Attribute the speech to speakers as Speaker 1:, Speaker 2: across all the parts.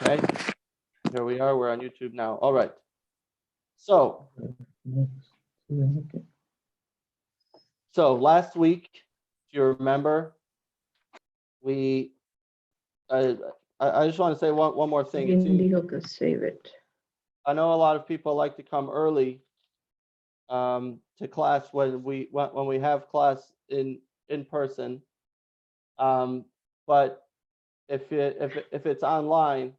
Speaker 1: Okay, here we are. We're on YouTube now. All right. So last week, if you remember, we I just want to say one more thing.
Speaker 2: Save it.
Speaker 1: I know a lot of people like to come early to class when we have class in person. But if it's online,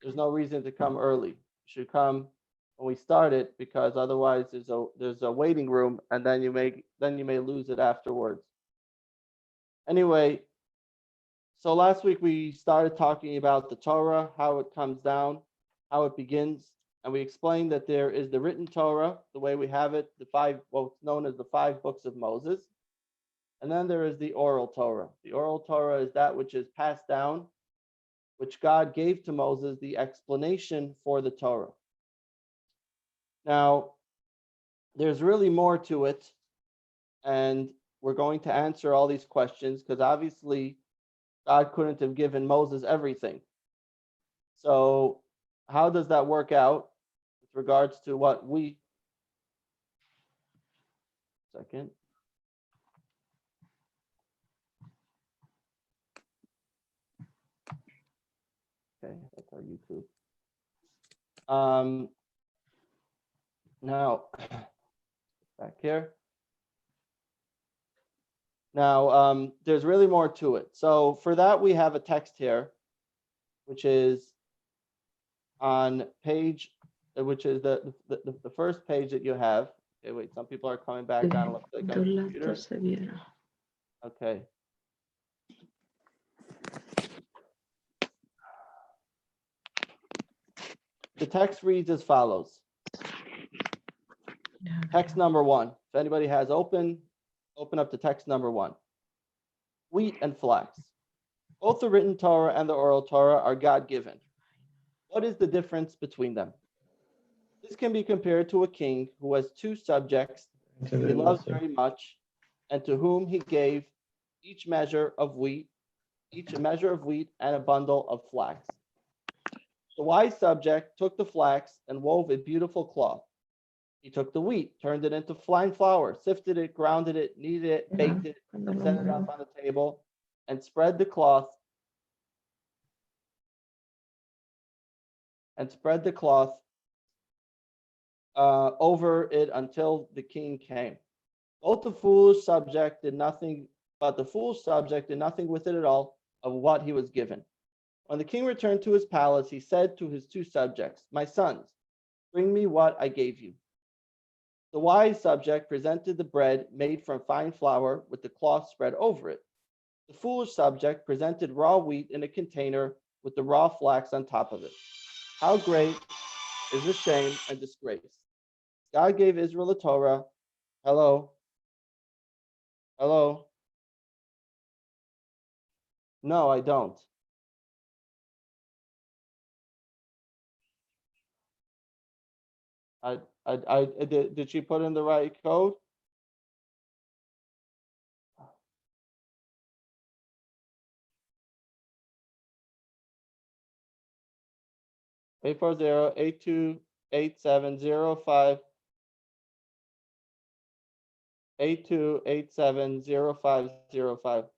Speaker 1: there's no reason to come early. You should come when we start it, because otherwise there's a waiting room, and then you may lose it afterwards. Anyway, so last week we started talking about the Torah, how it comes down, how it begins, and we explained that there is the written Torah, the way we have it, what's known as the 5 books of Moses, and then there is the oral Torah. The oral Torah is that which is passed down, which God gave to Moses, the explanation for the Torah. Now, there's really more to it, and we're going to answer all these questions, because obviously God couldn't have given Moses everything. So how does that work out with regards to what we... Second. Okay, that's our YouTube. Now, back here. Now, there's really more to it. So for that, we have a text here, which is on page, which is the first page that you have. Okay, wait, some people are coming back on. Looks like on the computer. Okay. The text reads as follows. Text number 1. If anybody has open up to text number 1. Wheat and flax. Both the written Torah and the oral Torah are God-given. What is the difference between them? This can be compared to a king who has 2 subjects he loves very much, and to whom he gave each measure of wheat and a bundle of flax. The wise subject took the flax and wove a beautiful cloth. He took the wheat, turned it into fine flour, sifted it, grounded it, kneaded it, baked it, and set it up on the table, and spread the cloth over it until the king came. Both the foolish subject did nothing, but the foolish subject did nothing with it at all of what he was given. When the king returned to his palace, he said to his 2 subjects, "My sons, bring me what I gave you." The wise subject presented the bread made from fine flour with the cloth spread over it. The foolish subject presented raw wheat in a container with the raw flax on top of it. How great is the shame and disgrace! God gave Israel the Torah. Hello? Hello? No, I don't. Did she put in the right code? Eight 828705 82870505.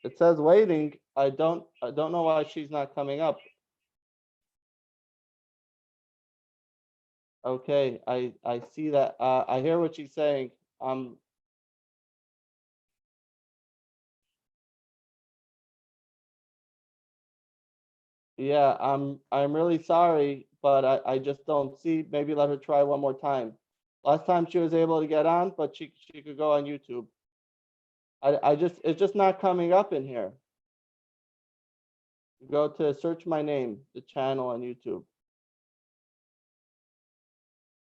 Speaker 1: It says waiting. I don't know why she's not coming up. Okay, I see that. I hear what she's saying. Yeah, I'm really sorry, but I just don't see. Maybe let her try one more time. Last time she was able to get on, but she could go on YouTube. It's just not coming up in here. Go to search my name, the channel on YouTube.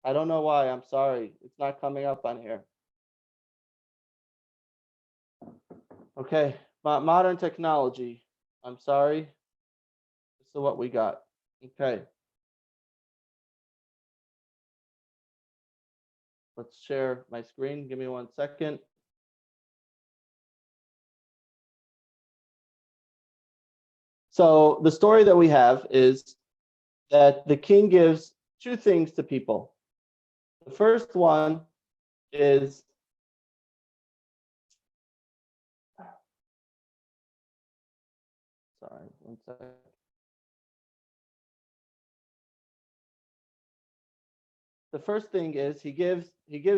Speaker 1: I don't know why. I'm sorry. It's not coming up on here. Okay, modern technology. I'm sorry. This is what we got. Okay. Let's share my screen. Give me 1 second. So the story that we have is that the king gives two things to people. The first one is sorry, one second. The first thing is he gives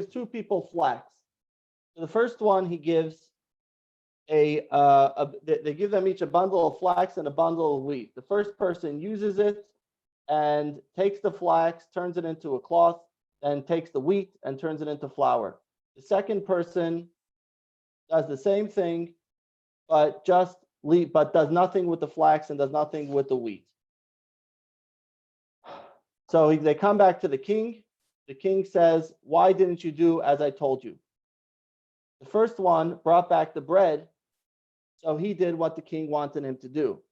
Speaker 1: two people flax. So the first one he gives they give them each a bundle of flax and a bundle of wheat. The first person uses it and takes the flax, turns it into a cloth, then takes the wheat and turns it into flour. The second person does the same thing, but does nothing with the flax and does nothing with the wheat. So they come back to the king. The king says, "Why didn't you do as I told you?" The first one brought back the bread, so he did what the king wanted him to do.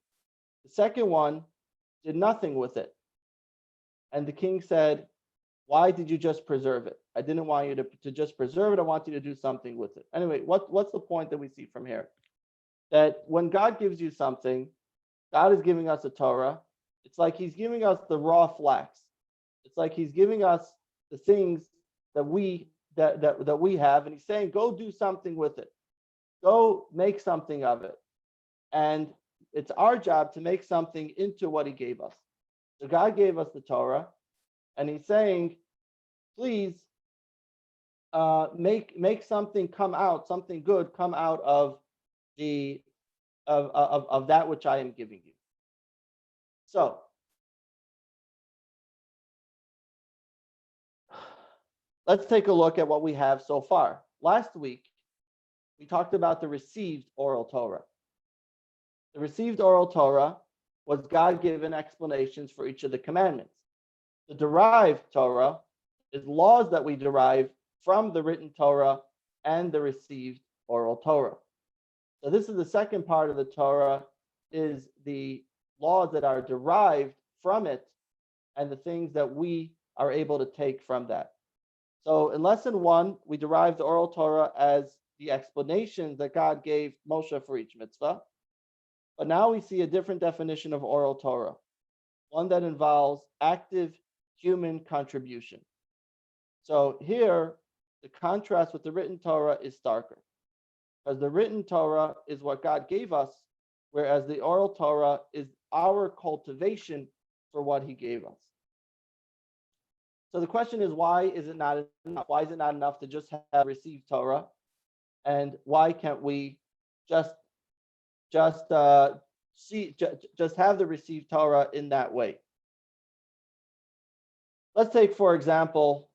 Speaker 1: The second one did nothing with it. And the king said, "Why did you just preserve it? I didn't want you to just preserve it. I want you to do something with it." Anyway, what's the point that we see from here? That when God gives you something, God is giving us a Torah. It's like he's giving us the raw flax. It's like he's giving us the things that we have, and he's saying, "Go do something with it. Go make something of it." And it's our job to make something into what he gave us. So God gave us the Torah, and he's saying, "Please make something come out, something good come out of that which I am giving you." So let's take a look at what we have so far. Last week, we talked about the received oral Torah. The received oral Torah was God-given explanations for each of the commandments. The derived Torah is laws that we derive from the written Torah and the received oral Torah. So this is the second part of the Torah, is the laws that are derived from it and the things that we are able to take from that. So in lesson 1, we derived the oral Torah as the explanations that God gave Moshe for each mitzvah. But now we see a different definition of oral Torah, one that involves active human contribution. So here, the contrast with the written Torah is starker, because the written Torah is what God gave us, whereas the oral Torah is our cultivation for what he gave us. So the question is, why is it not enough? Why is it not enough to just have received Torah? And why can't we just have the received Torah in that way? Let's take, for example,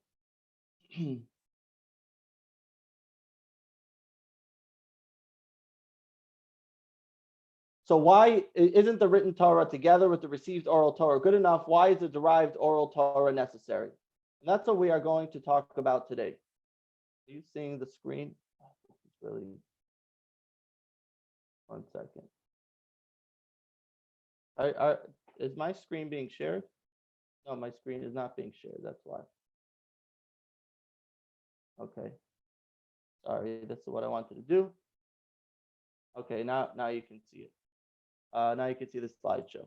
Speaker 1: so why isn't the written Torah together with the received oral Torah good enough? Why is the derived oral Torah necessary? And that's what we are going to talk about today. Are you seeing the screen? It's really, one second. Is my screen being shared? No, my screen is not being shared. That's why. Okay. Sorry, this is what I wanted to do. Okay, now you can see it. Now you can see the slideshow.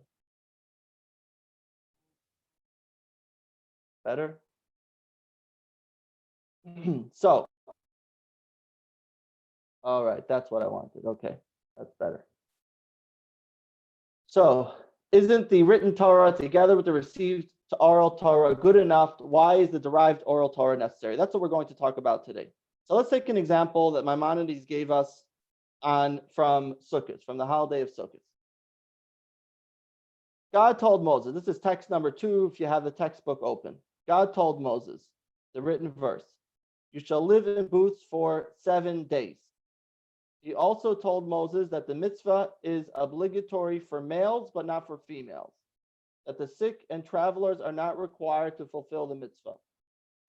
Speaker 1: Better? So, all right, that's what I wanted. Okay, that's better. So, isn't the written Torah together with the received oral Torah good enough? Why is the derived oral Torah necessary? That's what we're going to talk about today. So let's take an example that Maimonides gave us from Sukkot, from the holiday of Sukkot. God told Moses, this is text number 2 if you have the textbook open. God told Moses, the written verse, "You shall live in booths for 7 days." He also told Moses that the mitzvah is obligatory for males, but not for females. That the sick and travelers are not required to fulfill the mitzvah.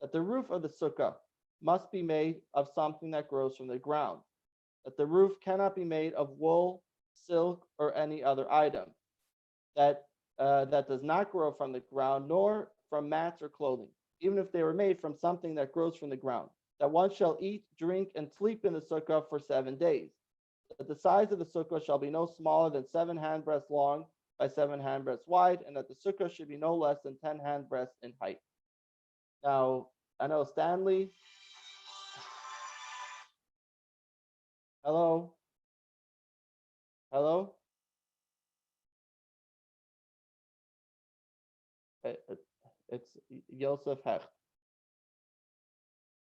Speaker 1: That the roof of the sukkah must be made of something that grows from the ground. That the roof cannot be made of wool, silk, or any other item. That does not grow from the ground, nor from mats or clothing, even if they were made from something that grows from the ground. That one shall eat, drink, and sleep in the sukkah for 7 days. That the size of the sukkah shall be no smaller than 7 handbreadths long, by 7 handbreadths wide, and that the sukkah should be no less than 10 handbreadths in height. Now, I know Stanley. Hello? Hello? It's Yosef Hecht.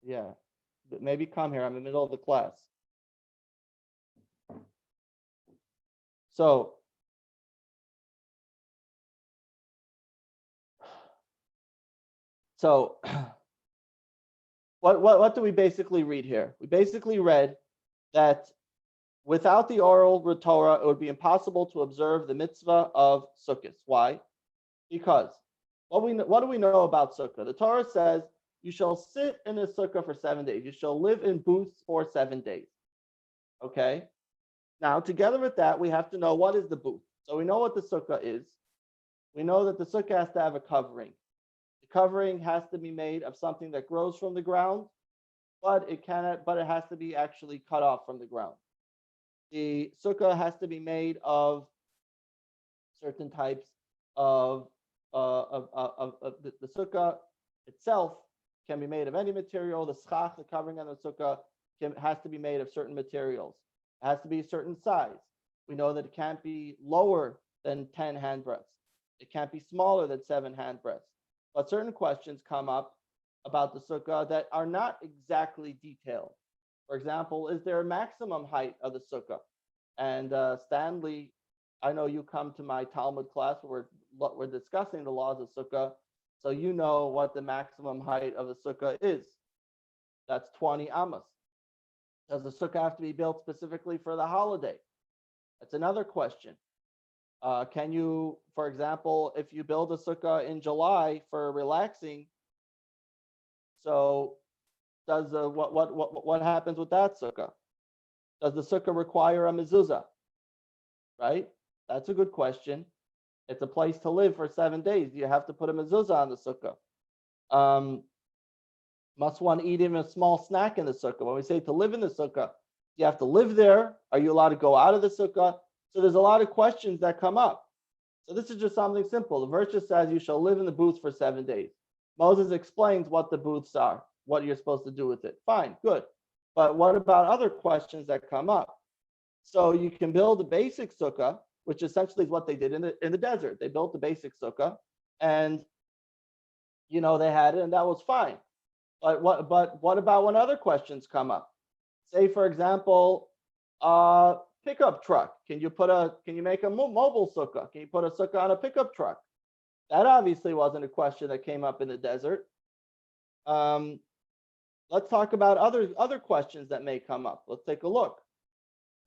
Speaker 1: Yeah. Maybe come here. I'm in the middle of the class. So, what do we basically read here? We basically read that without the oral Torah, it would be impossible to observe the mitzvah of Sukkot. Why? Because what do we know about Sukkah? The Torah says you shall sit in a Sukkah for 7 days. You shall live in booths for 7 days. Okay? Now, together with that, we have to know what is the booth. So we know what the Sukkah is. We know that the Sukkah has to have a covering. The covering has to be made of something that grows from the ground, but it has to be actually cut off from the ground. The Sukkah has to be made of certain types of the Sukkah itself can be made of any material. The schach, the covering on the Sukkah, has to be made of certain materials. It has to be a certain size. We know that it can't be lower than 10 handbreadths. It can't be smaller than 7 handbreadths. But certain questions come up about the Sukkah that are not exactly detailed. For example, is there a maximum height of the Sukkah? And Stanley, I know you come to my Talmud class where we're discussing the laws of Sukkah, so you know what the maximum height of the Sukkah is. That's 20 amos. Does the Sukkah have to be built specifically for the holiday? That's another question. Can you, for example, if you build a Sukkah in July for relaxing, so does what happens with that Sukkah? Does the Sukkah require a mezuzah? Right? That's a good question. It's a place to live for 7 days. You have to put a mezuzah on the Sukkah. Must one eat even a small snack in the Sukkah? When we say to live in the Sukkah, you have to live there. Are you allowed to go out of the Sukkah? So there's a lot of questions that come up. So this is just something simple. The verse just says you shall live in the booths for 7 days. Moses explains what the booths are, what you're supposed to do with it. Fine, good. But what about other questions that come up? So you can build a basic sukkah, which essentially is what they did in the desert. They built the basic sukkah, and they had it, and that was fine. But what about when other questions come up? Say, for example, pickup truck. Can you make a mobile sukkah? Can you put a sukkah on a pickup truck? That obviously wasn't a question that came up in the desert. Let's talk about other questions that may come up. Let's take a look.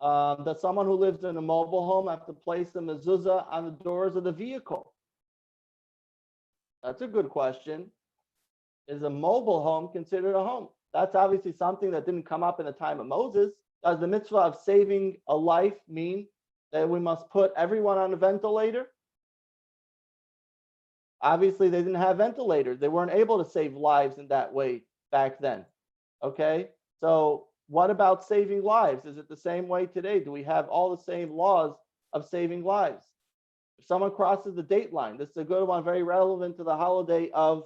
Speaker 1: Does someone who lives in a mobile home have to place the mezuzah on the doors of the vehicle? That's a good question. Is a mobile home considered a home? That's obviously something that didn't come up in the time of Moses. Does the mitzvah of saving a life mean that we must put everyone on a ventilator? Obviously, they didn't have ventilators. They weren't able to save lives in that way back then. Okay, so what about saving lives? Is it the same way today? Do we have all the same laws of saving lives? If someone crosses the date line, this is a good one, very relevant to the holiday of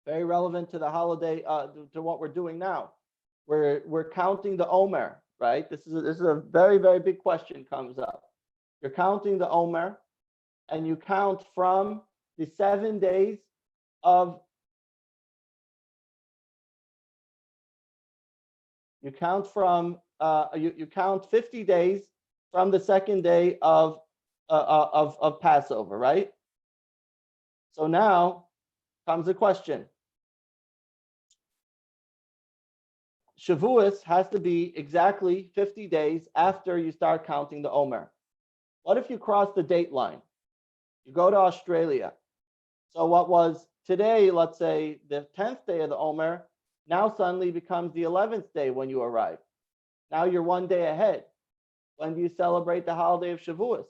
Speaker 1: very relevant to the holiday to what we're doing now. We're counting the Omer, right? This is a very, very big question comes up. You're counting the Omer, and you count from the 7 days of you count 50 days from the second day of Passover, right? So now comes the question. Shavuos has to be exactly 50 days after you start counting the Omer. What if you cross the date line? You go to Australia. So what was today, let's say the 10th day of the Omer, now suddenly becomes the 11th day when you arrive. Now you're 1 day ahead. When do you celebrate the holiday of Shavuos?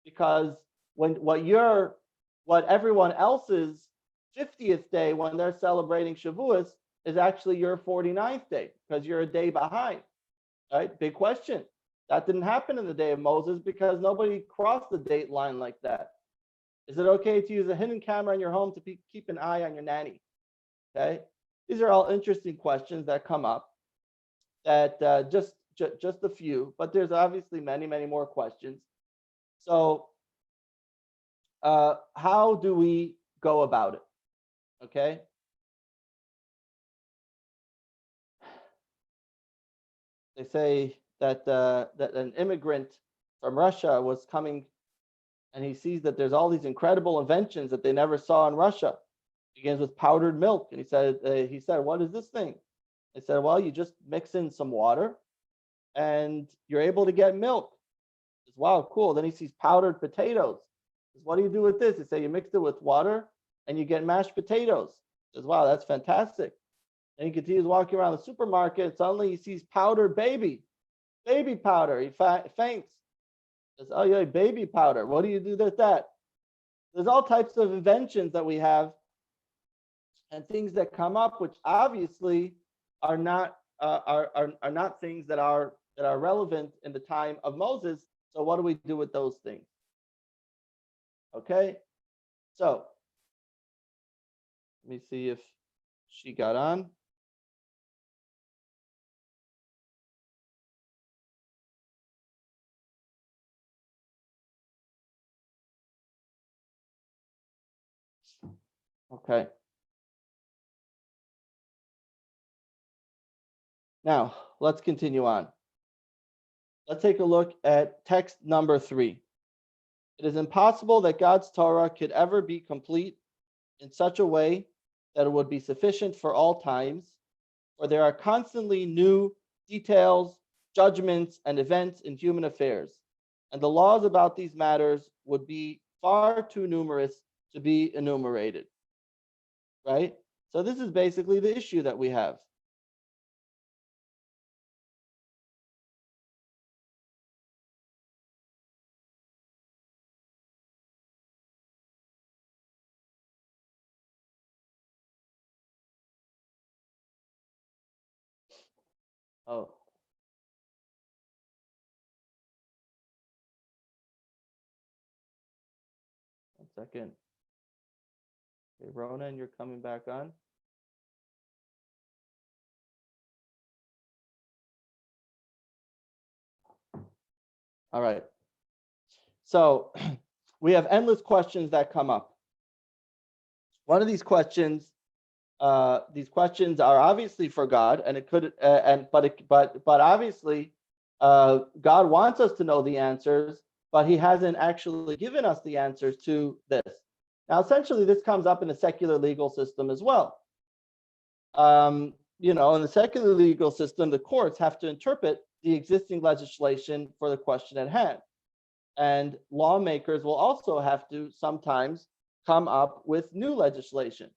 Speaker 1: Because what everyone else's 50th day when they're celebrating Shavuos is actually your 49th day because you're a day behind, right? Big question. That didn't happen in the day of Moses because nobody crossed the date line like that. Is it okay to use a hidden camera in your home to keep an eye on your nanny? Okay, these are all interesting questions that come up. That just a few, but there's obviously many, many more questions. So, how do we go about it? Okay. They say that that an immigrant from Russia was coming, and he sees that there's all these incredible inventions that they never saw in Russia. It begins with powdered milk, and he said, "What is this thing?" They said, "Well, you just mix in some water, and you're able to get milk." He says, "Wow, cool." Then he sees powdered potatoes. He says, "What do you do with this?" They say, "You mix it with water, and you get mashed potatoes." He says, "Wow, that's fantastic." And he continues walking around the supermarket. Suddenly he sees powdered baby powder. He faints. Says, "Oh yeah, baby powder. What do you do with that?" There's all types of inventions that we have and things that come up, which obviously are not are not things that are relevant in the time of Moses. So what do we do with those things? Okay, so let me see if she got on. Okay. Now, let's continue on. Let's take a look at text number 3. It is impossible that God's Torah could ever be complete in such a way that it would be sufficient for all times, for there are constantly new details, judgments, and events in human affairs, and the laws about these matters would be far too numerous to be enumerated. Right? So this is basically the issue that we have. Oh, 1 second. Okay, Ronan, you're coming back on. All right. So we have endless questions that come up. One of these questions are obviously for God, and it could, but obviously, God wants us to know the answers, but He hasn't actually given us the answers to this. Now, essentially, this comes up in the secular legal system as well. In the secular legal system, the courts have to interpret the existing legislation for the question at hand, and lawmakers will also have to sometimes come up with new legislation.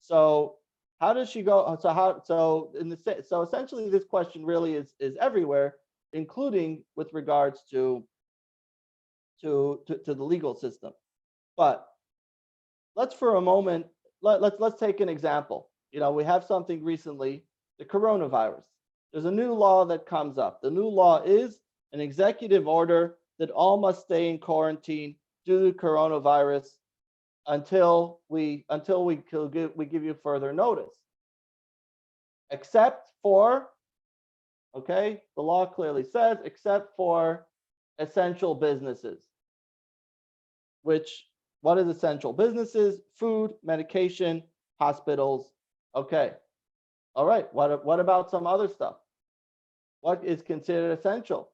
Speaker 1: So how does she go? So essentially, this question really is everywhere, including with regards to the legal system. But let's for a moment let's take an example. We have something recently, the coronavirus. There's a new law that comes up. The new law is an executive order that all must stay in quarantine due to coronavirus until we give you further notice. Except for, okay, the law clearly says, except for essential businesses. What is essential businesses? Food, medication, hospitals. Okay. All right. What about some other stuff? What is considered essential?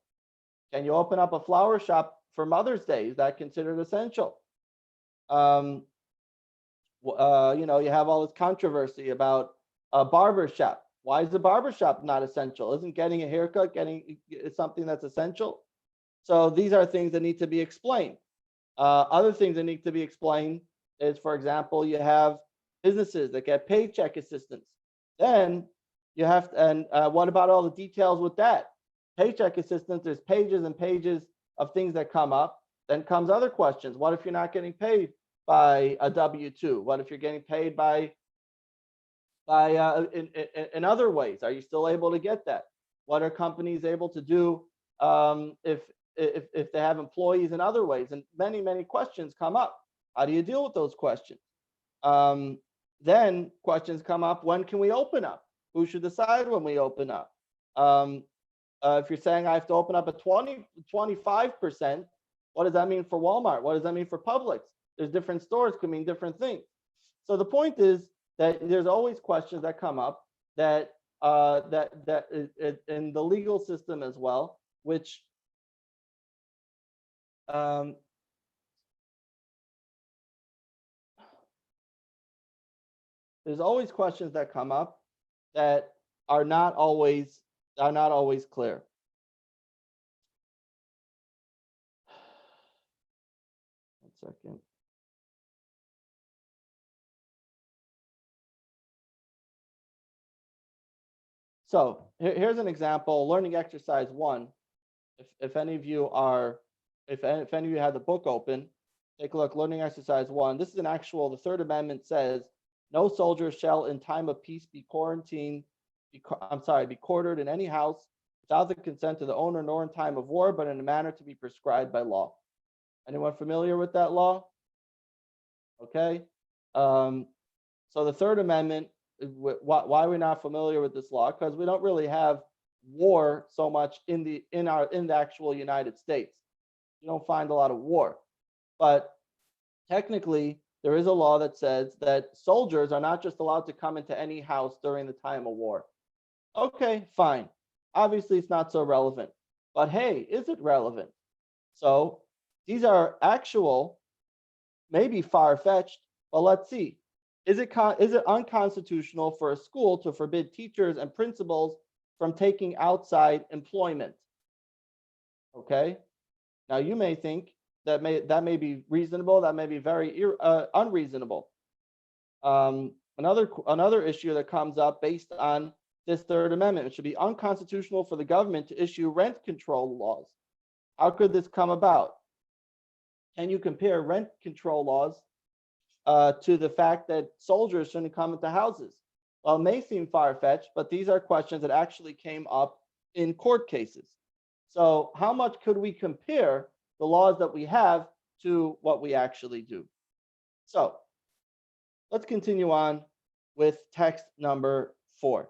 Speaker 1: Can you open up a flower shop for Mother's Day? Is that considered essential? You have all this controversy about a barber shop. Why is the barber shop not essential? Isn't getting a haircut something that's essential? So these are things that need to be explained. Other things that need to be explained is, for example, you have businesses that get paycheck assistance. Then you have to, and what about all the details with that? Paycheck assistance, there's pages and pages of things that come up. Then comes other questions. What if you're not getting paid by a W-2? What if you're getting paid by in other ways? Are you still able to get that? What are companies able to do if they have employees in other ways, and many questions come up. How do you deal with those questions? Then questions come up: when can we open up? Who should decide when we open up? If you're saying I have to open up at 25%, what does that mean for Walmart? What does that mean for Publix? There's different stores, could mean different things. So the point is that there's always questions that come up that in the legal system as well, which there's always questions that come up that are not always clear. One second. So here's an example, learning exercise 1. If any of you are, if any of you have the book open, take a look, learning exercise 1. This is an actual, the Third Amendment says, no soldier shall in time of peace be quarantined, be quartered in any house without the consent of the owner, nor in time of war, but in a manner to be prescribed by law. Anyone familiar with that law? Okay. So the Third Amendment, why are we not familiar with this law? Because we don't really have war so much in the actual United States. You don't find a lot of war, but technically there is a law that says that soldiers are not just allowed to come into any house during the time of war. Okay, fine. Obviously it's not so relevant, but hey, is it relevant? So these are actual, maybe far-fetched, but let's see. Is it unconstitutional for a school to forbid teachers and principals from taking outside employment? Okay. Now you may think that may be reasonable. That may be very unreasonable. Another issue that comes up based on this Third Amendment: it should be unconstitutional for the government to issue rent control laws. How could this come about? Can you compare rent control laws to the fact that soldiers shouldn't come into houses? Well, it may seem far-fetched, but these are questions that actually came up in court cases. So how much could we compare the laws that we have to what we actually do? So let's continue on with text number 4.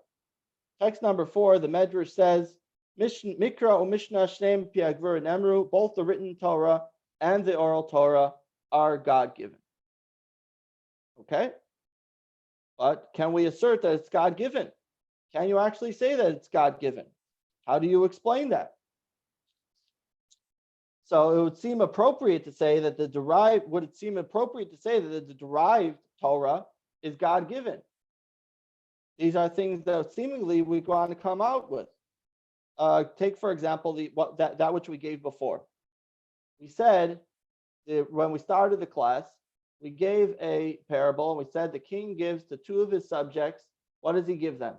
Speaker 1: Text number 4, the Medrash says, Mikra or Mishnah Shneim Piagvur Nemru, both the written Torah and the oral Torah are God-given. Okay? But can we assert that it's God-given? Can you actually say that it's God-given? How do you explain that? So it would seem appropriate to say that the derived Torah is God-given. These are things that seemingly we want to come out with. Take, for example, that which we gave before. We said when we started the class, we gave a parable, and we said the king gives to 2 of his subjects. What does he give them?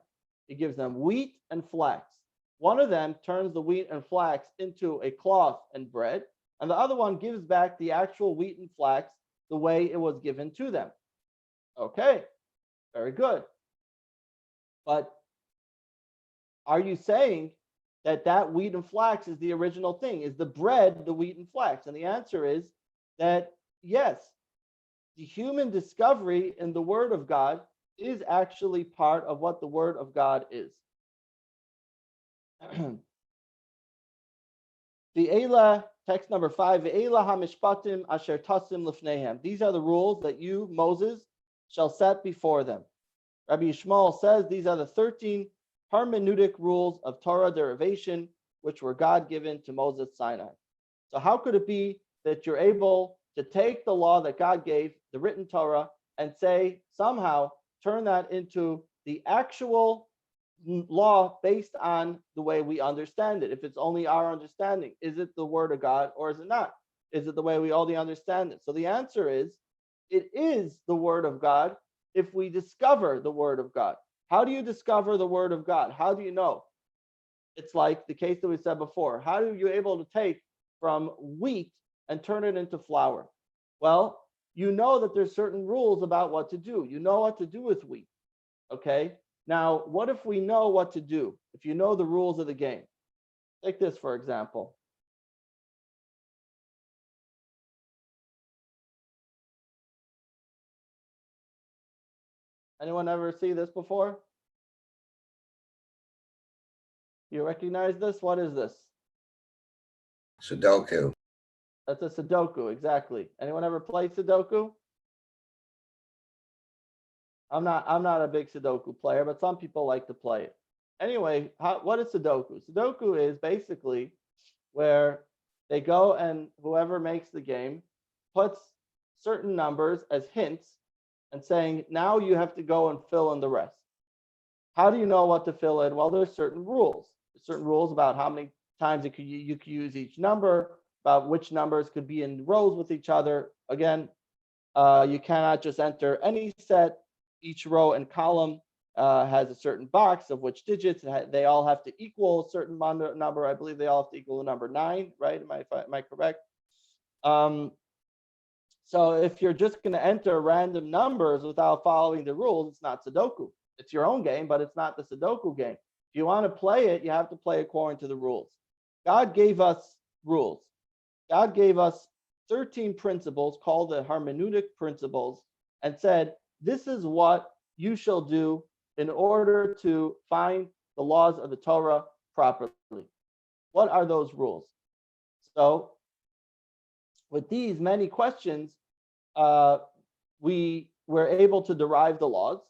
Speaker 1: He gives them wheat and flax. One of them turns the wheat and flax into a cloth and bread, and the other one gives back the actual wheat and flax the way it was given to them. Okay, very good. But are you saying that wheat and flax is the original thing? Is the bread the wheat and flax? And the answer is that yes, the human discovery in the Word of God is actually part of what the Word of God is. The text number 5, Ve'ela hamishpatim asher tasim lifnehem. These are the rules that you, Moses, shall set before them. Rabbi Yishmael says these are the 13 hermeneutic rules of Torah derivation, which were God-given to Moses Sinai. So how could it be that you're able to take the law that God gave, the written Torah, and say, somehow turn that into the actual law based on the way we understand it? If it's only our understanding, is it the word of God or is it not? Is it the way we only understand it? So the answer is, it is the word of God if we discover the word of God. How do you discover the word of God? How do you know? It's like the case that we said before. How are you able to take from wheat and turn it into flour? Well, you know that there's certain rules about what to do. You know what to do with wheat. Okay? Now, what if we know what to do? If you know the rules of the game, Take this, for example. Anyone ever see this before? You recognize this? What is this?
Speaker 2: Sudoku.
Speaker 1: That's a Sudoku, exactly. Anyone ever play Sudoku? I'm not a big Sudoku player, but some people like to play it. Anyway, what is Sudoku? Sudoku is basically where they go and whoever makes the game puts certain numbers as hints and saying, now you have to go and fill in the rest. How do you know what to fill in? Well, there's certain rules. There's certain rules about how many times you could use each number, about which numbers could be in rows with each other. Again, you cannot just enter any set. Each row and column has a certain box of which digits. They all have to equal a certain number. I believe they all have to equal the number 9, right? Am I correct? So if you're just going to enter random numbers without following the rules, it's not Sudoku. It's your own game, but it's not the Sudoku game. If you want to play it, you have to play according to the rules. God gave us rules. God gave us 13 principles called the hermeneutic principles and said, this is what you shall do in order to find the laws of the Torah properly. What are those rules? So with these many questions, we were able to derive the laws.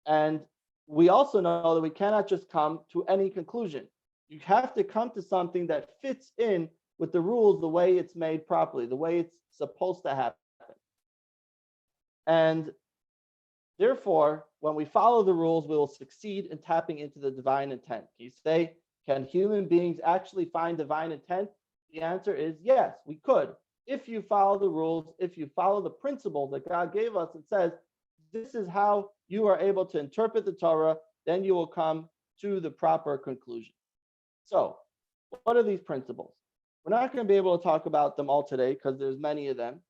Speaker 1: And we also know that we cannot just come to any conclusion. You have to come to something that fits in with the rules, the way it's made properly, the way it's supposed to happen. And therefore, when we follow the rules, we will succeed in tapping into the divine intent. You say, can human beings actually find divine intent? The answer is yes, we could. If you follow the rules, if you follow the principles that God gave us, it says, this is how you are able to interpret the Torah, then you will come to the proper conclusion. So, what are these principles? We're not going to be able to talk about them all today because there's many of them.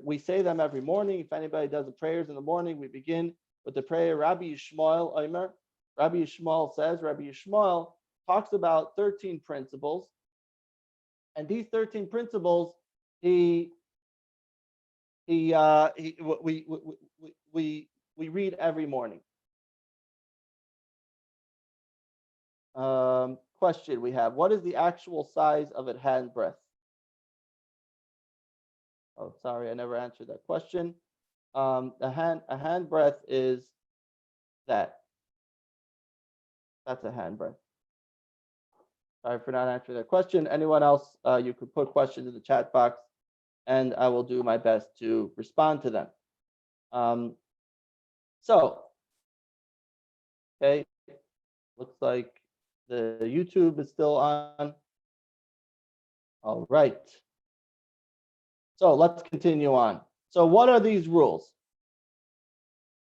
Speaker 1: We say them every morning. If anybody does the prayers in the morning, we begin with the prayer, Rabbi Yishmael Omer. Rabbi Yishmael says, Rabbi Yishmael talks about 13 principles. And these 13 principles, we read every morning. Question we have: what is the actual size of a handbreadth? Oh, sorry, I never answered that question. A handbreadth is that. That's a handbreadth. Sorry for not answering that question. Anyone else? You could put questions in the chat box, and I will do my best to respond to them. Okay, looks like the YouTube is still on. All right. So let's continue on. So what are these rules?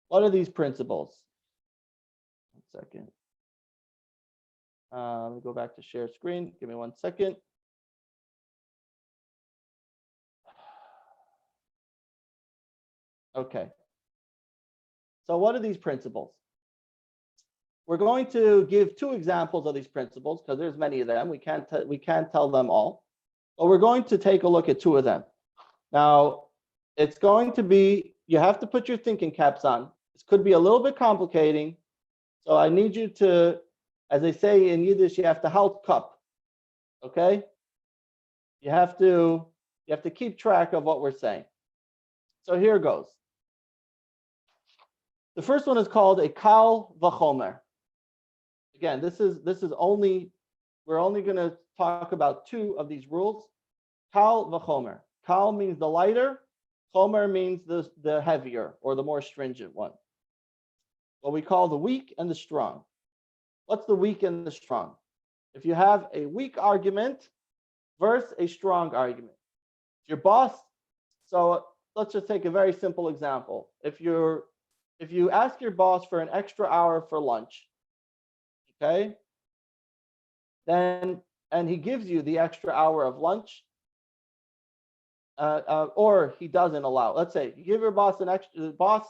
Speaker 1: What are these principles? 1 second. Let me go back to share screen. Give me 1 second. Okay. So what are these principles? We're going to give 2 examples of these principles because there's many of them. We can't tell them all, but we're going to take a look at 2 of them. Now, it's going to be, you have to put your thinking caps on. This could be a little bit complicating, so I need you to, as they say in Yiddish, you have to halt cup. Okay? You have to keep track of what we're saying. So here goes. The first one is called a kal v'chomer. Again, we're only going to talk about 2 of these rules. Kal v'chomer. Kal means the lighter. Chomer means the heavier or the more stringent one. What we call the weak and the strong. What's the weak and the strong? If you have a weak argument versus a strong argument. Your boss, so let's just take a very simple example. If you ask your boss for an extra hour for lunch, okay, and he gives you the extra hour of lunch, or he doesn't allow. Let's say you give your boss an extra. The boss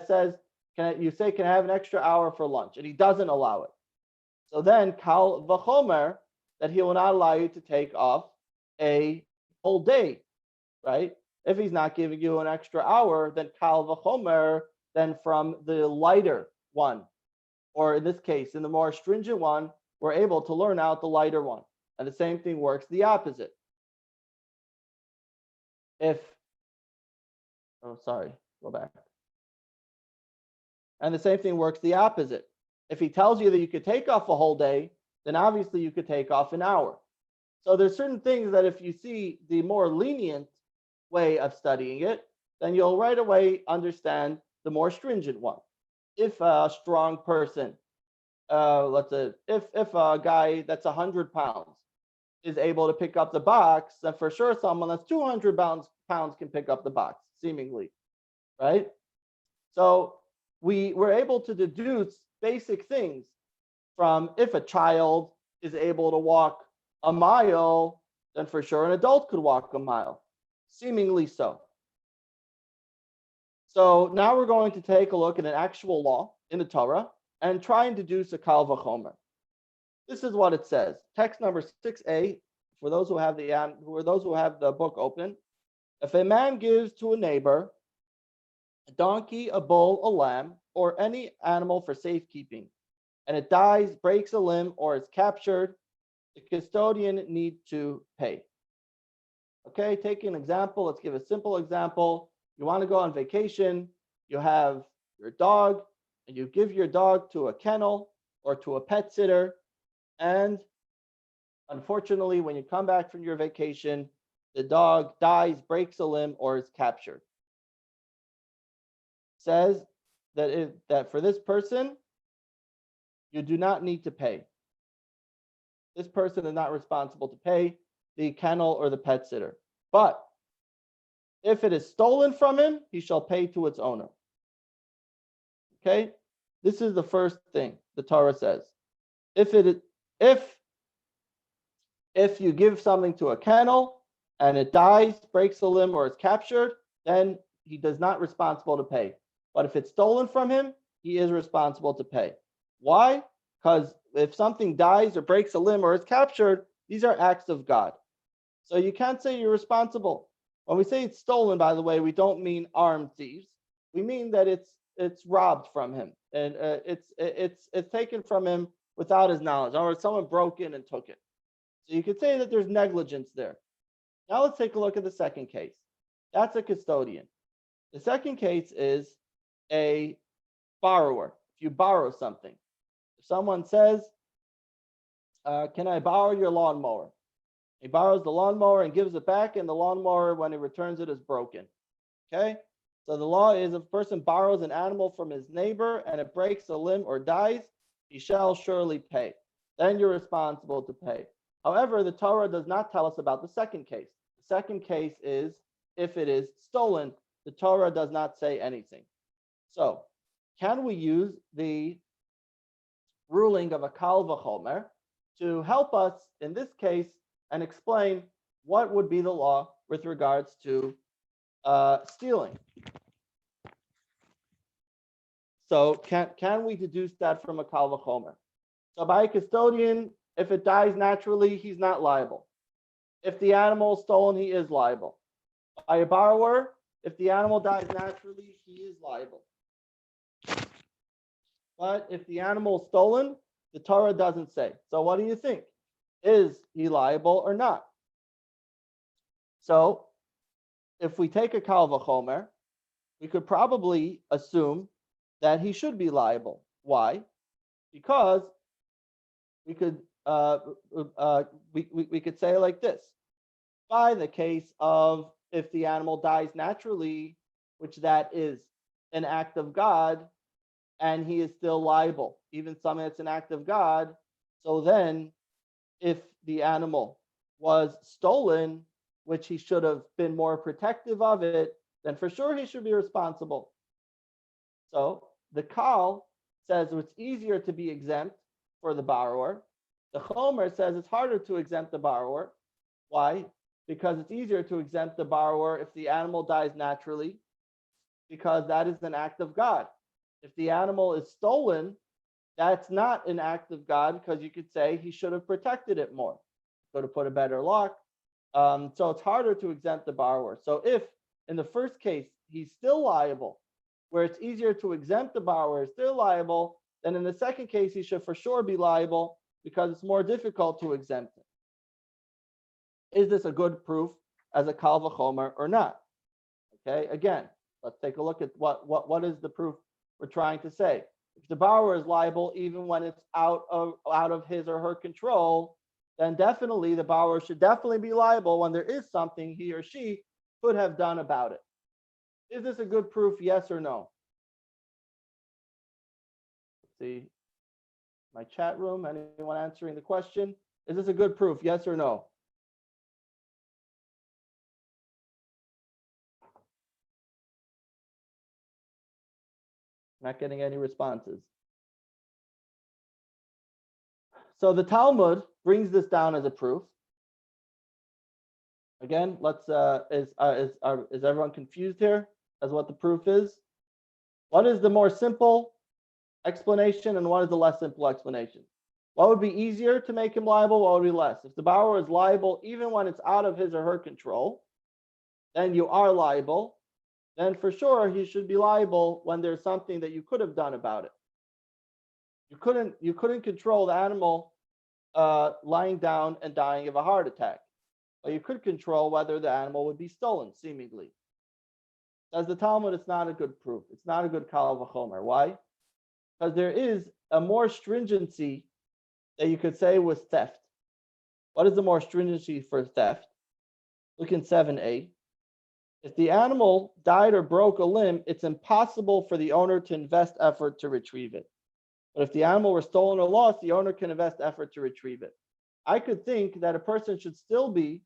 Speaker 1: says, can I have an extra hour for lunch? And he doesn't allow it. So then kal v'chomer, that he will not allow you to take off a whole day, right? If he's not giving you an extra hour, then kal v'chomer, then from the lighter one, or in this case, in the more stringent one, we're able to learn out the lighter one. And the same thing works the opposite. Go back. And the same thing works the opposite. If he tells you that you could take off a whole day, then obviously you could take off an hour. So there's certain things that if you see the more lenient way of studying it, then you'll right away understand the more stringent one. If a strong person, let's say, if a guy that's 100 pounds is able to pick up the box, then for sure someone that's 200 pounds can pick up the box, seemingly, right? So we were able to deduce basic things from if a child is able to walk a mile, then for sure an adult could walk a mile, seemingly so. So now we're going to take a look at an actual law in the Torah and try and deduce a kal v'chomer. This is what it says. Text number 6a, for those who have the book open. If a man gives to a neighbor a donkey, a bull, a lamb, or any animal for safekeeping, and it dies, breaks a limb, or is captured, the custodian need to pay. Okay, take an example. Let's give a simple example. You want to go on vacation, you have your dog, and you give your dog to a kennel or to a pet sitter, and unfortunately, when you come back from your vacation, the dog dies, breaks a limb, or is captured. Says that for this person, you do not need to pay. This person is not responsible to pay the kennel or the pet sitter. But if it is stolen from him, he shall pay to its owner. Okay? This is the first thing the Torah says. If you give something to a kennel and it dies, breaks a limb, or is captured, then he does not responsible to pay. But if it's stolen from him, he is responsible to pay. Why? Because if something dies or breaks a limb or is captured, these are acts of God. So you can't say you're responsible. When we say it's stolen, by the way, we don't mean armed thieves. We mean that it's robbed from him, and it's taken from him without his knowledge, or someone broke in and took it. So you could say that there's negligence there. Now let's take a look at the second case. That's a custodian. The second case is a borrower. If you borrow something, if someone says, can I borrow your lawnmower? He borrows the lawnmower and gives it back, and the lawnmower, when he returns it, is broken. Okay? So the law is if a person borrows an animal from his neighbor and it breaks a limb or dies, he shall surely pay. Then you're responsible to pay. However, the Torah does not tell us about the second case. The second case is if it is stolen. The Torah does not say anything. So, can we use the ruling of a kal v'chomer to help us in this case and explain what would be the law with regards to stealing? So, can we deduce that from a kal v'chomer? So, by a custodian, if it dies naturally, he's not liable. If the animal is stolen, he is liable. By a borrower, if the animal dies naturally, he is liable. But if the animal is stolen, the Torah doesn't say. So what do you think? Is he liable or not? So if we take a kal v'chomer, we could probably assume that he should be liable. Why? Because we could we could say it like this. By the case of if the animal dies naturally, which that is an act of God, and he is still liable, even something that's an act of God. So then, if the animal was stolen, which he should have been more protective of it, then for sure he should be responsible. So the kal says it's easier to be exempt for the borrower. The chomer says it's harder to exempt the borrower. Why? Because it's easier to exempt the borrower if the animal dies naturally, because that is an act of God. If the animal is stolen, that's not an act of God, because you could say he should have protected it more. could have put a better lock. So it's harder to exempt the borrower. So if in the first case he's still liable, where it's easier to exempt the borrower is still liable, then in the second case he should for sure be liable because it's more difficult to exempt him. Is this a good proof as a kal v'chomer or not? Okay, again, let's take a look at what is the proof we're trying to say. If the borrower is liable even when it's out of his or her control, then definitely the borrower should definitely be liable when there is something he or she could have done about it. Is this a good proof, yes or no? Let's see my chat room. Anyone answering the question? Is this a good proof, yes or no? Not getting any responses. So the Talmud brings this down as a proof. Again, let's is everyone confused here as what the proof is? What is the more simple explanation and what is the less simple explanation? What would be easier to make him liable? What would be less? If the borrower is liable even when it's out of his or her control, then you are liable. Then for sure he should be liable when there's something that you could have done about it. You couldn't control the animal lying down and dying of a heart attack, but you could control whether the animal would be stolen, seemingly. As the Talmud, it's not a good proof. It's not a good kal v'chomer. Why? Because there is a more stringency that you could say with theft. What is the more stringency for theft? Look in 7a. If the animal died or broke a limb, it's impossible for the owner to invest effort to retrieve it. But if the animal were stolen or lost, the owner can invest effort to retrieve it. I could think that a person should still be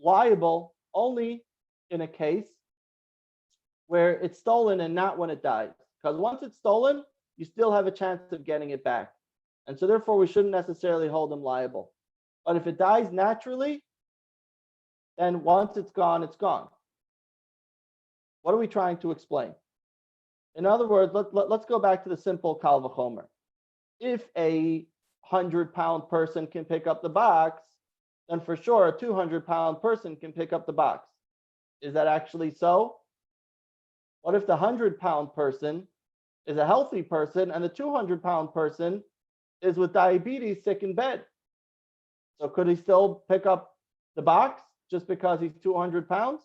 Speaker 1: liable only in a case where it's stolen and not when it dies. Because once it's stolen, you still have a chance of getting it back. And so therefore, we shouldn't necessarily hold them liable. But if it dies naturally, then once it's gone, it's gone. What are we trying to explain? In other words, let's go back to the simple kal v'chomer. If a 100-pound person can pick up the box, then for sure a 200-pound person can pick up the box. Is that actually so? What if the 100-pound person is a healthy person and the 200-pound person is with diabetes, sick in bed? So could he still pick up the box just because he's 200 pounds?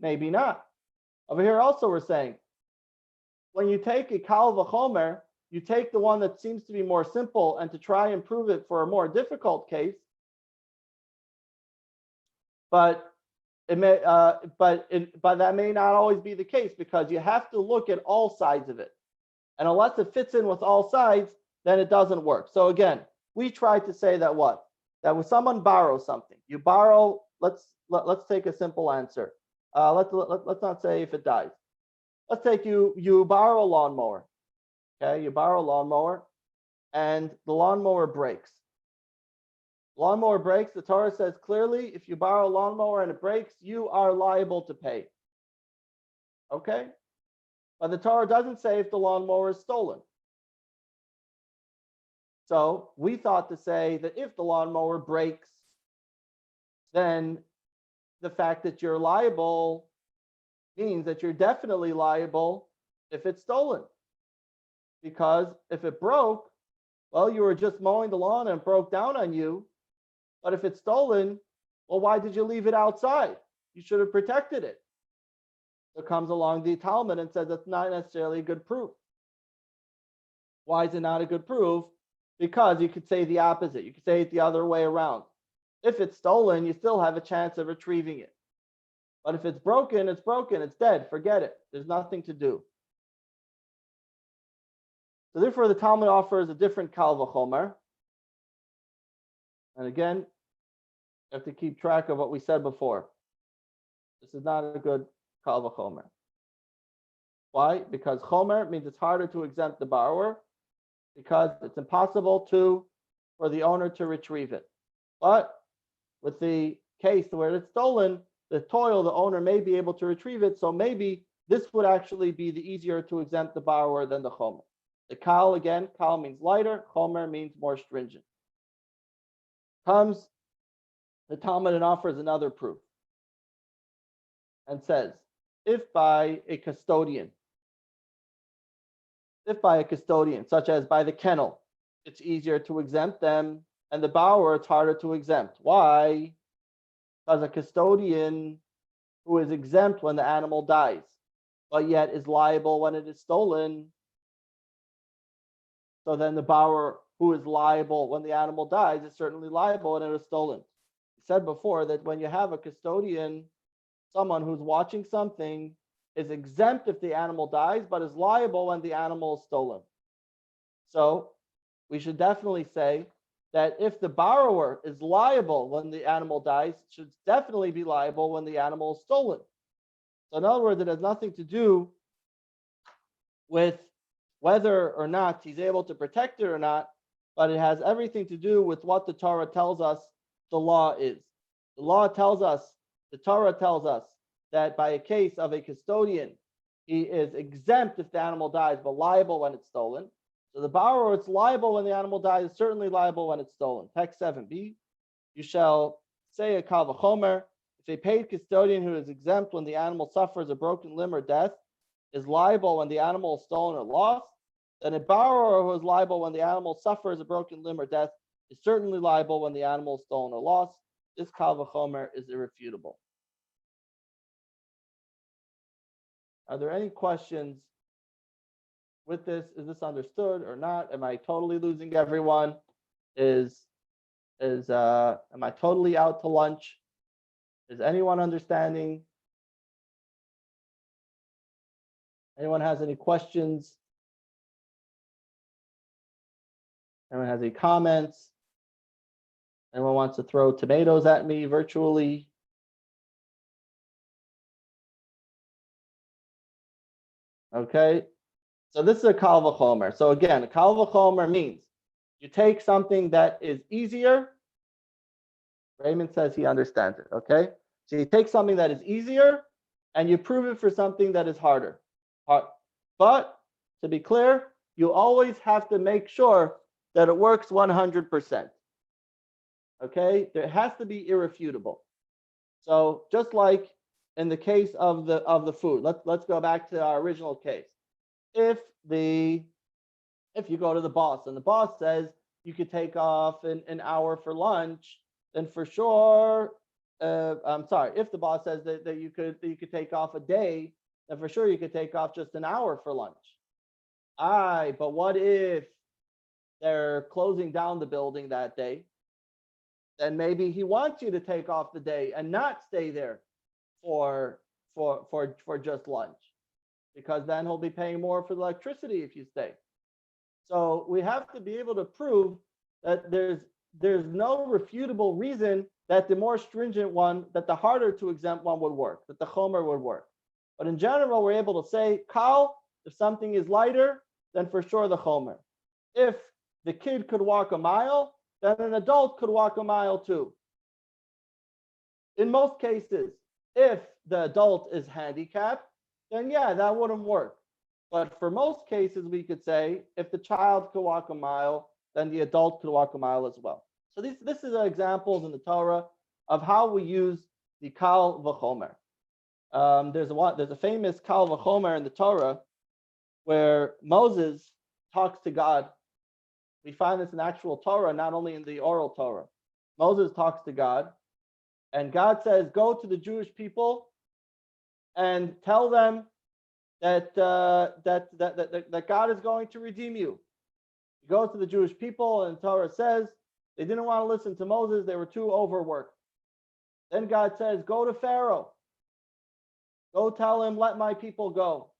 Speaker 1: Maybe not. Over here also we're saying, when you take a kal v'chomer, you take the one that seems to be more simple and to try and prove it for a more difficult case, but it may, but that may not always be the case because you have to look at all sides of it, and unless it fits in with all sides, then it doesn't work. So again, we try to say that that when someone borrows something, you borrow. Let's take a simple answer. Let's not say if it dies. Let's take you borrow a lawnmower. Okay, you borrow a lawnmower, and the lawnmower breaks. Lawnmower breaks. The Torah says clearly, if you borrow a lawnmower and it breaks, you are liable to pay. Okay, but the Torah doesn't say if the lawnmower is stolen. So we thought to say that if the lawnmower breaks, then the fact that you're liable means that you're definitely liable if it's stolen. Because if it broke, well, you were just mowing the lawn and it broke down on you. But if it's stolen, well, why did you leave it outside? You should have protected it. So it comes along the Talmud and says that's not necessarily a good proof. Why is it not a good proof? Because you could say the opposite. You could say it the other way around. If it's stolen, you still have a chance of retrieving it. But if it's broken, it's dead. Forget it. There's nothing to do. So therefore, the Talmud offers a different kal v'chomer. And again, you have to keep track of what we said before. This is not a good kal v'chomer. Why? Because chomer means it's harder to exempt the borrower, because it's impossible for the owner to retrieve it. But with the case where it's stolen, the owner may be able to retrieve it. So maybe this would actually be the easier to exempt the borrower than the chomer. The kal, again, kal means lighter, chomer means more stringent. Comes The Talmud offers another proof and says, if by a custodian, such as by the kennel, it's easier to exempt them, and the bower, it's harder to exempt. Why? Because a custodian who is exempt when the animal dies, but yet is liable when it is stolen. So then the bower who is liable when the animal dies is certainly liable when it is stolen. I said before that when you have a custodian, someone who's watching something is exempt if the animal dies, but is liable when the animal is stolen. So we should definitely say that if the borrower is liable when the animal dies, should definitely be liable when the animal is stolen. So in other words, it has nothing to do with whether or not he's able to protect it or not, but it has everything to do with what the Torah tells us the law is. The law tells us, the Torah tells us that by a case of a custodian, he is exempt if the animal dies, but liable when it's stolen. So the borrower, it's liable when the animal dies, is certainly liable when it's stolen. Text 7b, you shall say a kal v'chomer, if a paid custodian who is exempt when the animal suffers a broken limb or death is liable when the animal is stolen or lost, then a borrower who is liable when the animal suffers a broken limb or death is certainly liable when the animal is stolen or lost. This kal v'chomer is irrefutable. Are there any questions with this? Is this understood or not? Am I totally losing everyone? Am I totally out to lunch? Is anyone understanding? Anyone has any questions? Anyone has any comments? Anyone wants to throw tomatoes at me virtually? Okay, so this is a kal v'chomer. So again, a kal v'chomer means you take something that is easier. Raymond says he understands it, okay? So you take something that is easier and you prove it for something that is harder. But to be clear, you always have to make sure that it works 100%. Okay, there has to be irrefutable. So just like in the case of the food, let's go back to our original case. If you go to the boss and the boss says you could take off an hour for lunch, then for sure, if the boss says that you could take off a day, then for sure you could take off just an hour for lunch. But what if they're closing down the building that day? Then maybe he wants you to take off the day and not stay there for just lunch, because then he'll be paying more for the electricity if you stay. So we have to be able to prove that there's no refutable reason that the more stringent one, that the harder to exempt one would work, that the chomer would work. But in general, we're able to say kal, if something is lighter, then for sure the chomer. If the kid could walk a mile, then an adult could walk a mile too. In most cases, if the adult is handicapped, then yeah, that wouldn't work. But for most cases, we could say if the child could walk a mile, then the adult could walk a mile as well. So this is examples in the Torah of how we use the kal v'chomer. There's a famous kal v'chomer in the Torah where Moses talks to God. We find this in actual Torah, not only in the oral Torah. Moses talks to God, and God says, "Go to the Jewish people and tell them that God is going to redeem you." He goes to the Jewish people, and Torah says they didn't want to listen to Moses; they were too overworked. Then God says, "Go to Pharaoh. Go tell him, let my people go."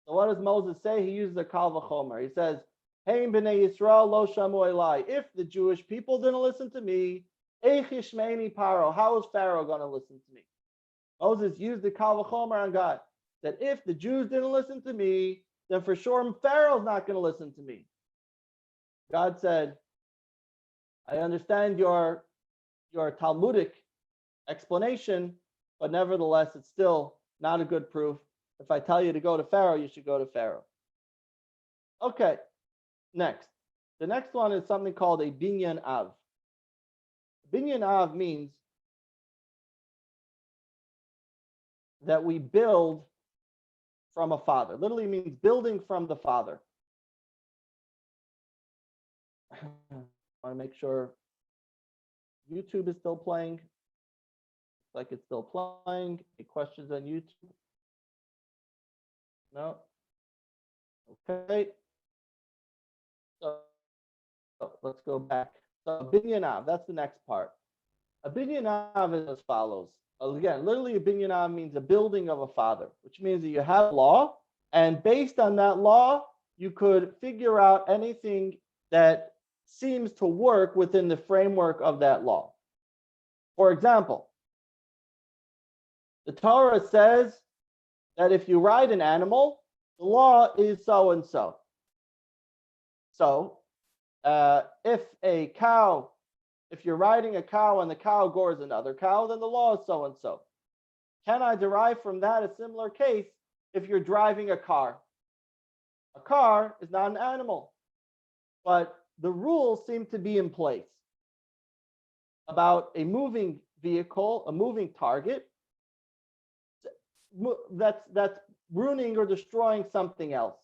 Speaker 1: So what does Moses say? He uses a kal v'chomer. He says, "Hey b'nei Yisrael lo shamu elai." If the Jewish people didn't listen to me, eich yishmeini paro. How is Pharaoh going to listen to me? Moses used the kal v'chomer on God, that if the Jews didn't listen to me, then for sure Pharaoh's not going to listen to me. God said, "I understand your Talmudic explanation, but nevertheless, it's still not a good proof. If I tell you to go to Pharaoh, you should go to Pharaoh." Okay, next. The next one is something called a binyan av. Binyan av means that we build from a father. Literally means building from the father. I want to make sure YouTube is still playing. Looks like it's still playing. Any questions on YouTube? No. Okay. So let's go back. So binyanav, that's the next part. A binyanav is as follows. Again, literally a binyanav means a building of a father, which means that you have law, and based on that law, you could figure out anything that seems to work within the framework of that law. For example, the Torah says that if you ride an animal, the law is so and so. So if you're riding a cow and the cow gores another cow, then the law is so and so. Can I derive from that a similar case if you're driving a car? A car is not an animal, but the rules seem to be in place about a moving vehicle, a moving target that's ruining or destroying something else.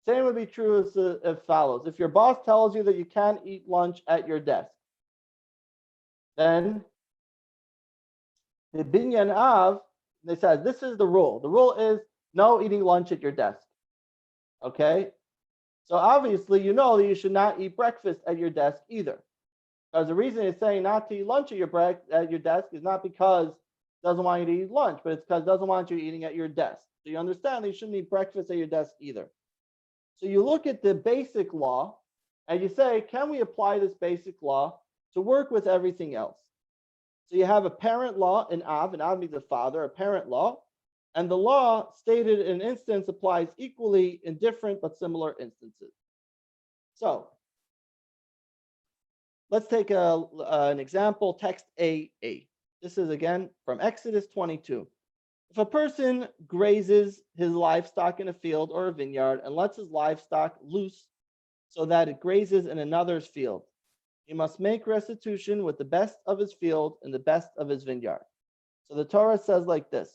Speaker 1: Same would be true as follows. If your boss tells you that you can't eat lunch at your desk, then the binyan av, they says this is the rule. The rule is no eating lunch at your desk. Okay? So obviously you know that you should not eat breakfast at your desk either. Because the reason it's saying not to eat lunch at your desk is not because it doesn't want you to eat lunch, but it's because it doesn't want you eating at your desk. So you understand that you shouldn't eat breakfast at your desk either. So you look at the basic law and you say, can we apply this basic law to work with everything else? So you have a parent law in Av, and Av means a father, a parent law, and the law stated in an instance applies equally in different but similar instances. So let's take an example, text AA. This is again from Exodus 22. If a person grazes his livestock in a field or a vineyard and lets his livestock loose so that it grazes in another's field, he must make restitution with the best of his field and the best of his vineyard. So the Torah says like this.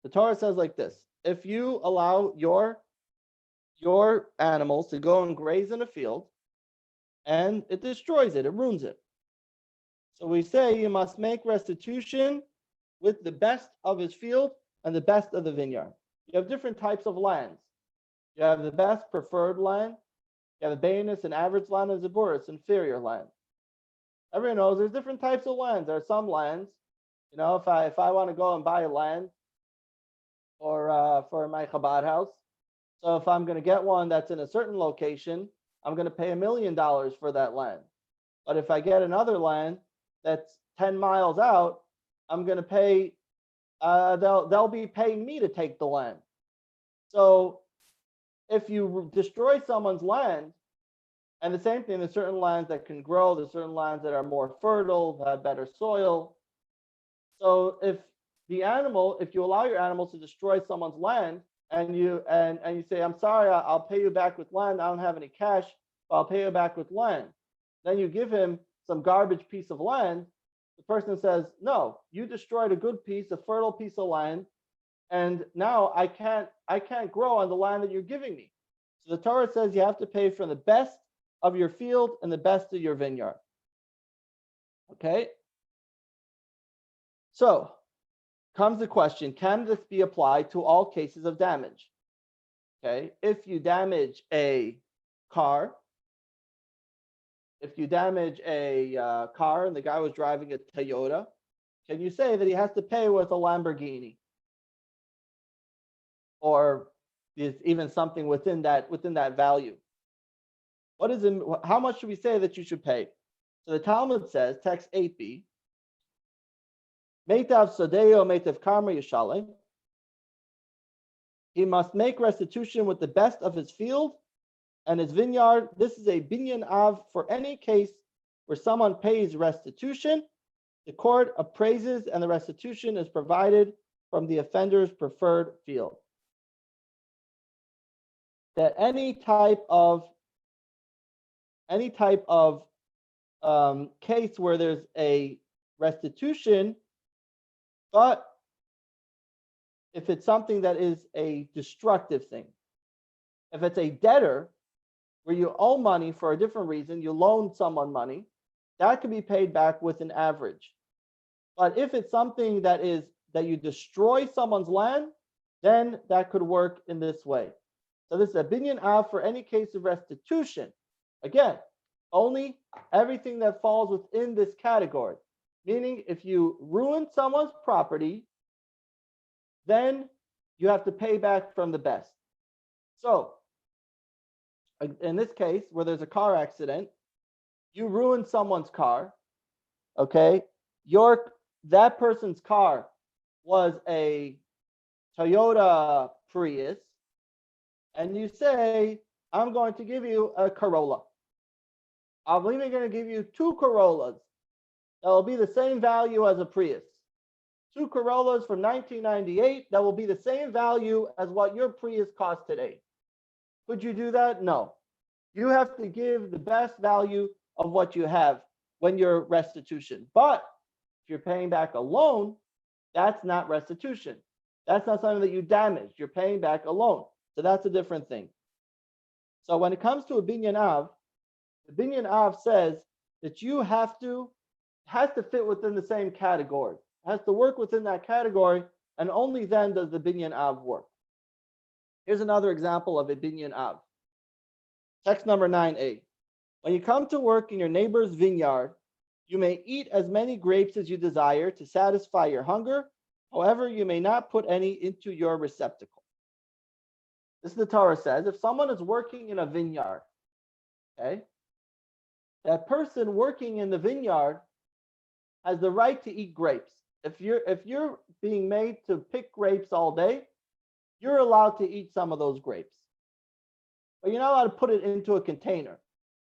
Speaker 1: The Torah says like this. If you allow your animals to go and graze in a field and it destroys it, it ruins it. So we say you must make restitution with the best of his field and the best of the vineyard. You have different types of lands. You have the best preferred land. You have the Bainus and average land, and Zaburis, inferior land. Everyone knows there's different types of lands. There are some lands, if I want to go and buy land for my Chabad house, so if I'm going to get one that's in a certain location, I'm going to pay $1 million for that land. But if I get another land that's 10 miles out, I'm going to pay, they'll be paying me to take the land. So if you destroy someone's land, and the same thing, there's certain lands that can grow, there's certain lands that are more fertile, that have better soil. So if you allow your animals to destroy someone's land, and you say, I'm sorry, I'll pay you back with land, I don't have any cash, but I'll pay you back with land. Then you give him some garbage piece of land. The person says, no, you destroyed a good piece, a fertile piece of land, and now I can't grow on the land that you're giving me. So the Torah says you have to pay for the best of your field and the best of your vineyard. Okay? So comes the question, can this be applied to all cases of damage? Okay, if you damage a car, and the guy was driving a Toyota, can you say that he has to pay with a Lamborghini? Or is even something within that value? How much should we say that you should pay? So the Talmud says, text 8b, Meitav Sadeo, Meitav Karma Yishalem. He must make restitution with the best of his field and his vineyard. This is a binyan av for any case where someone pays restitution. The court appraises and the restitution is provided from the offender's preferred field. that any type of case where there's a restitution, but if it's something that is a destructive thing, if it's a debtor where you owe money for a different reason, you loan someone money, that can be paid back with an average. But if it's something that you destroy someone's land, then that could work in this way. So this is a binyan av for any case of restitution. Again, only everything that falls within this category. Meaning, if you ruin someone's property, then you have to pay back from the best. So, in this case, where there's a car accident, you ruin someone's car, okay? That person's car was a Toyota Prius, and you say, I'm going to give you a Corolla. I'm even going to give you two Corollas that will be the same value as a Prius. Two Corollas from 1998 that will be the same value as what your Prius costs today. Could you do that? No. You have to give the best value of what you have when you're restitution. But if you're paying back a loan, that's not restitution. That's not something that you damaged. You're paying back a loan. So that's a different thing. So when it comes to a binyan av, the binyan av says that has to fit within the same category. It has to work within that category, and only then does the binyan av work. Here's another example of a binyan av. Text number 9a. When you come to work in your neighbor's vineyard, you may eat as many grapes as you desire to satisfy your hunger. However, you may not put any into your receptacle. This is the Torah says, if someone is working in a vineyard, okay, that person working in the vineyard has the right to eat grapes. If you're being made to pick grapes all day, you're allowed to eat some of those grapes. But you're not allowed to put it into a container.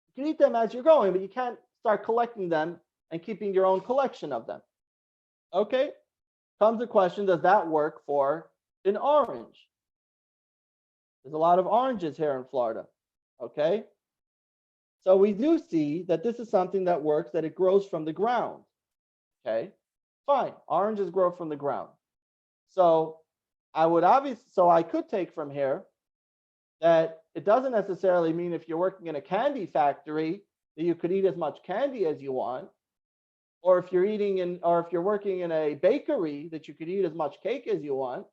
Speaker 1: You can eat them as you're going, but you can't start collecting them and keeping your own collection of them. Okay? Comes the question, does that work for an orange? There's a lot of oranges here in Florida. Okay? So we do see that this is something that works, that it grows from the ground. Okay? Fine. Oranges grow from the ground. So I could take from here that it doesn't necessarily mean if you're working in a candy factory that you could eat as much candy as you want, or if you're working in a bakery that you could eat as much cake as you want.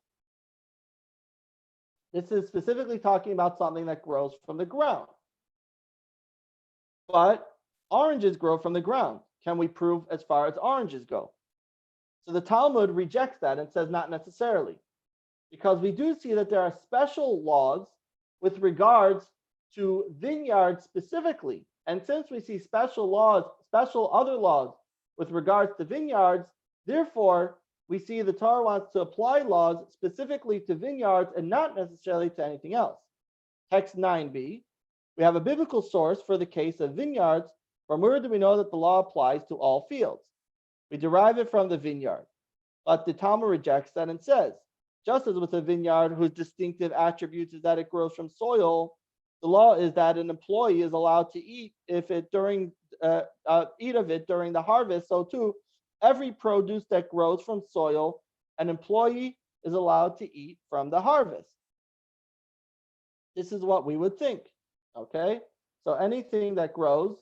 Speaker 1: This is specifically talking about something that grows from the ground. But oranges grow from the ground. Can we prove as far as oranges go? So the Talmud rejects that and says not necessarily, because we do see that there are special laws with regards to vineyards specifically. And since we see special other laws with regards to vineyards, therefore, we see the Torah wants to apply laws specifically to vineyards and not necessarily to anything else. Text 9b, we have a biblical source for the case of vineyards. From where do we know that the law applies to all fields? We derive it from the vineyard. But the Talmud rejects that and says, just as with a vineyard whose distinctive attributes is that it grows from soil, the law is that an employee is allowed to eat of it during the harvest. So too, every produce that grows from soil, an employee is allowed to eat from the harvest. This is what we would think. Okay, so anything that grows,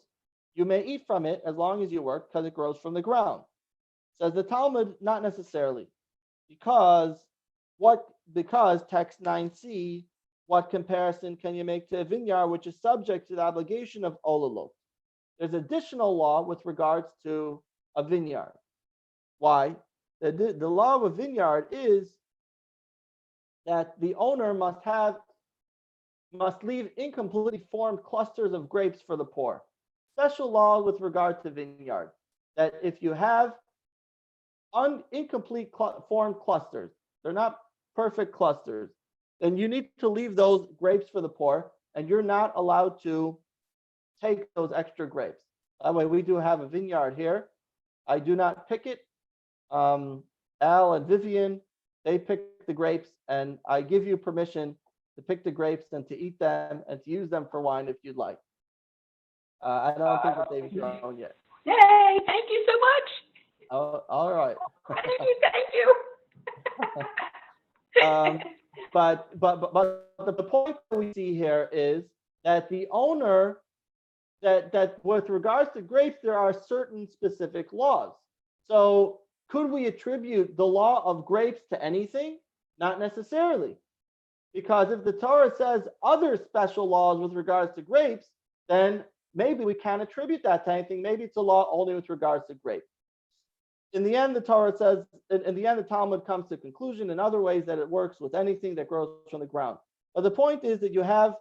Speaker 1: you may eat from it as long as you work, because it grows from the ground. Says the Talmud, not necessarily, because text 9c, what comparison can you make to a vineyard which is subject to the obligation of olulot? There's additional law with regards to a vineyard. Why? The law of a vineyard is that the owner must leave incompletely formed clusters of grapes for the poor. Special law with regard to vineyard, that if you have incomplete formed clusters, they're not perfect clusters, then you need to leave those grapes for the poor, and you're not allowed to take those extra grapes. That way, we do have a vineyard here. I do not pick it. Al and Vivian, they pick the grapes, and I give you permission to pick the grapes and to eat them and to use them for wine if you'd like. I don't think that they've grown yet.
Speaker 2: Yay! Thank you so much.
Speaker 1: Oh, all right.
Speaker 2: Thank you.
Speaker 1: But the point that we see here is that the owner, that with regards to grapes, there are certain specific laws. So could we attribute the law of grapes to anything? Not necessarily. Because if the Torah says other special laws with regards to grapes, then maybe we can't attribute that to anything. Maybe it's a law only with regards to grapes. In the end, the Torah says, in the end, the Talmud comes to a conclusion in other ways that it works with anything that grows from the ground. But the point is that you have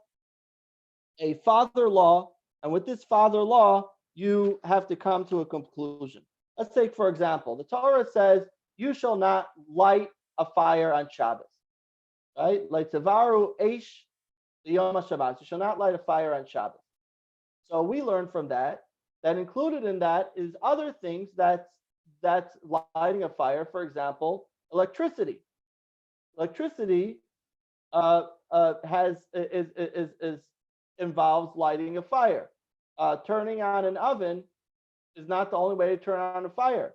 Speaker 1: a father law, and with this father law, you have to come to a conclusion. Let's take, for example, the Torah says, you shall not light a fire on Shabbos, right? Like Tavaru Eish Yom HaShabbat. You shall not light a fire on Shabbos. So we learn from that included in that is other things that's lighting a fire. For example, electricity. Electricity involves lighting a fire. Turning on an oven is not the only way to turn on a fire.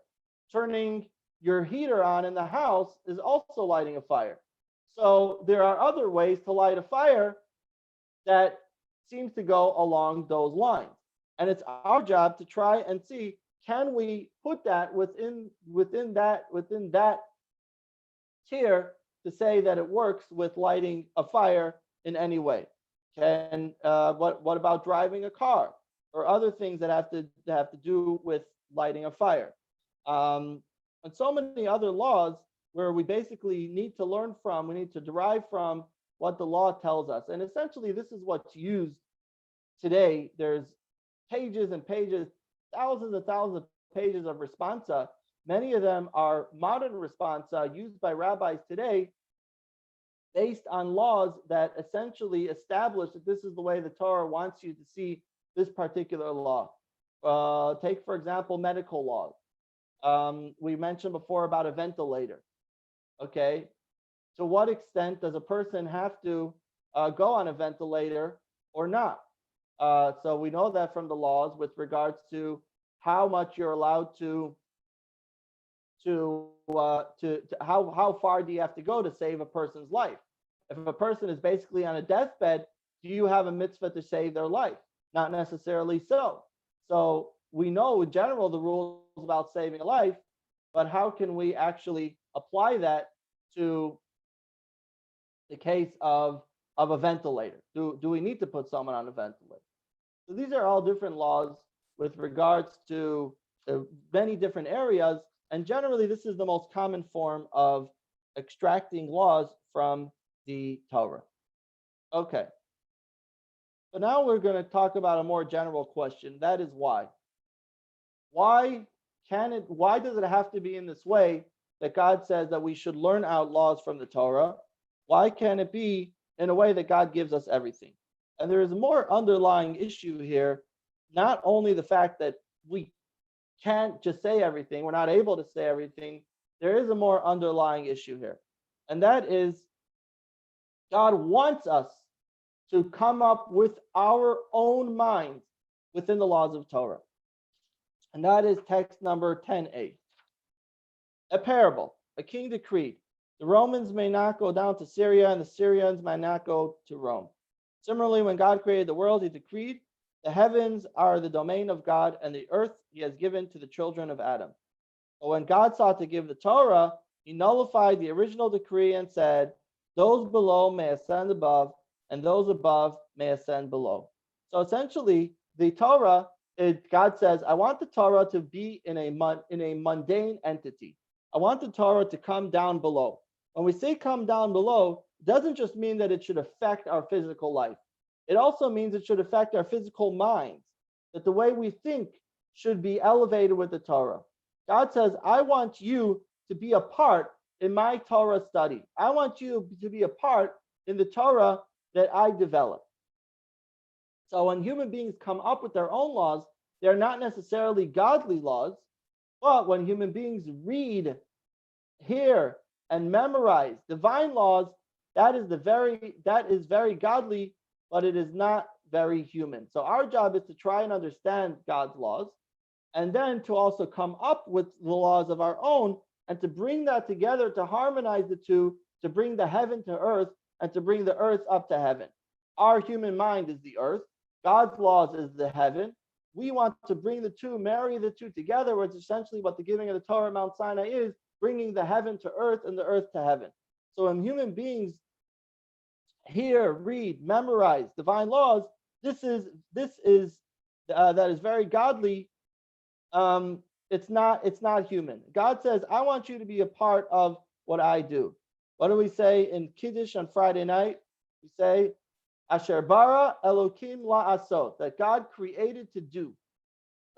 Speaker 1: Turning your heater on in the house is also lighting a fire. So there are other ways to light a fire that seems to go along those lines. And it's our job to try and see, can we put that within that tier to say that it works with lighting a fire in any way? Can what about driving a car or other things that have to do with lighting a fire? And so many other laws where we basically need to learn from, we need to derive from what the law tells us. And essentially, this is what's used today. There's pages and pages, thousands and thousands of pages of responsa. Many of them are modern responsa used by rabbis today based on laws that essentially establish that this is the way the Torah wants you to see this particular law. Take, for example, medical laws. We mentioned before about a ventilator. Okay, to what extent does a person have to go on a ventilator or not? So we know that from the laws with regards to how much you're allowed to how far do you have to go to save a person's life? If a person is basically on a deathbed, do you have a mitzvah to save their life? Not necessarily so. So we know in general the rules about saving a life, but how can we actually apply that to the case of a ventilator? Do we need to put someone on a ventilator? So these are all different laws with regards to many different areas. And generally, this is the most common form of extracting laws from the Torah. Okay. So now we're going to talk about a more general question. That is why. Why does it have to be in this way that God says that we should learn out laws from the Torah? Why can't it be in a way that God gives us everything? And there is a more underlying issue here, not only the fact that we can't just say everything, we're not able to say everything, there is a more underlying issue here. And that is, God wants us to come up with our own minds within the laws of Torah. And that is text number 10a. A parable, a king decreed, the Romans may not go down to Syria, and the Syrians may not go to Rome. Similarly, when God created the world, he decreed, the heavens are the domain of God, and the earth he has given to the children of Adam. But when God sought to give the Torah, he nullified the original decree and said, those below may ascend above, and those above may ascend below. So essentially, the Torah, God says, I want the Torah to be in a mundane entity. I want the Torah to come down below. When we say come down below, it doesn't just mean that it should affect our physical life. It also means it should affect our physical minds, that the way we think should be elevated with the Torah. God says, I want you to be a part in my Torah study. I want you to be a part in the Torah that I develop. So when human beings come up with their own laws, they're not necessarily godly laws, but when human beings read, hear, and memorize divine laws, that is very godly, but it is not very human. So our job is to try and understand God's laws, and then to also come up with the laws of our own, and to bring that together, to harmonize the two, to bring the heaven to earth, and to bring the earth up to heaven. Our human mind is the earth. God's laws is the heaven. We want to bring the two, marry the two together, which is essentially what the giving of the Torah at Mount Sinai is, bringing the heaven to earth and the earth to heaven. So when human beings hear, read, memorize divine laws, this is that is very godly. It's not human. God says, I want you to be a part of what I do. What do we say in Kiddush on Friday night? We say, Asher bara Elokim la'asot, that God created to do.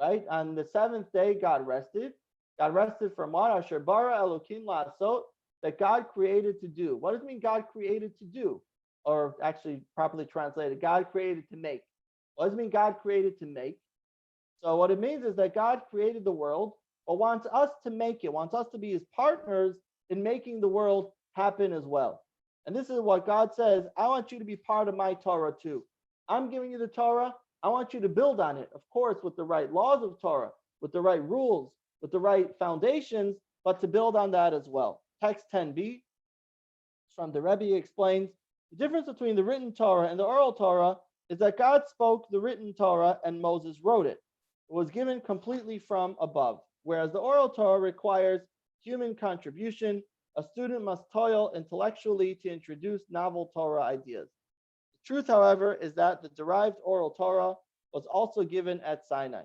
Speaker 1: Right? On the seventh day, God rested. God rested from what? Asher bara Elokim la'asot, that God created to do. What does it mean God created to do? Or actually properly translated, God created to make. What does it mean God created to make? So what it means is that God created the world, but wants us to make it, wants us to be his partners in making the world happen as well. And this is what God says, I want you to be part of my Torah too. I'm giving you the Torah. I want you to build on it, of course, with the right laws of Torah, with the right rules, with the right foundations, but to build on that as well. Text 10b from the Rebbe explains, the difference between the written Torah and the oral Torah is that God spoke the written Torah and Moses wrote it. It was given completely from above, whereas the oral Torah requires human contribution. A student must toil intellectually to introduce novel Torah ideas. The truth, however, is that the derived oral Torah was also given at Sinai,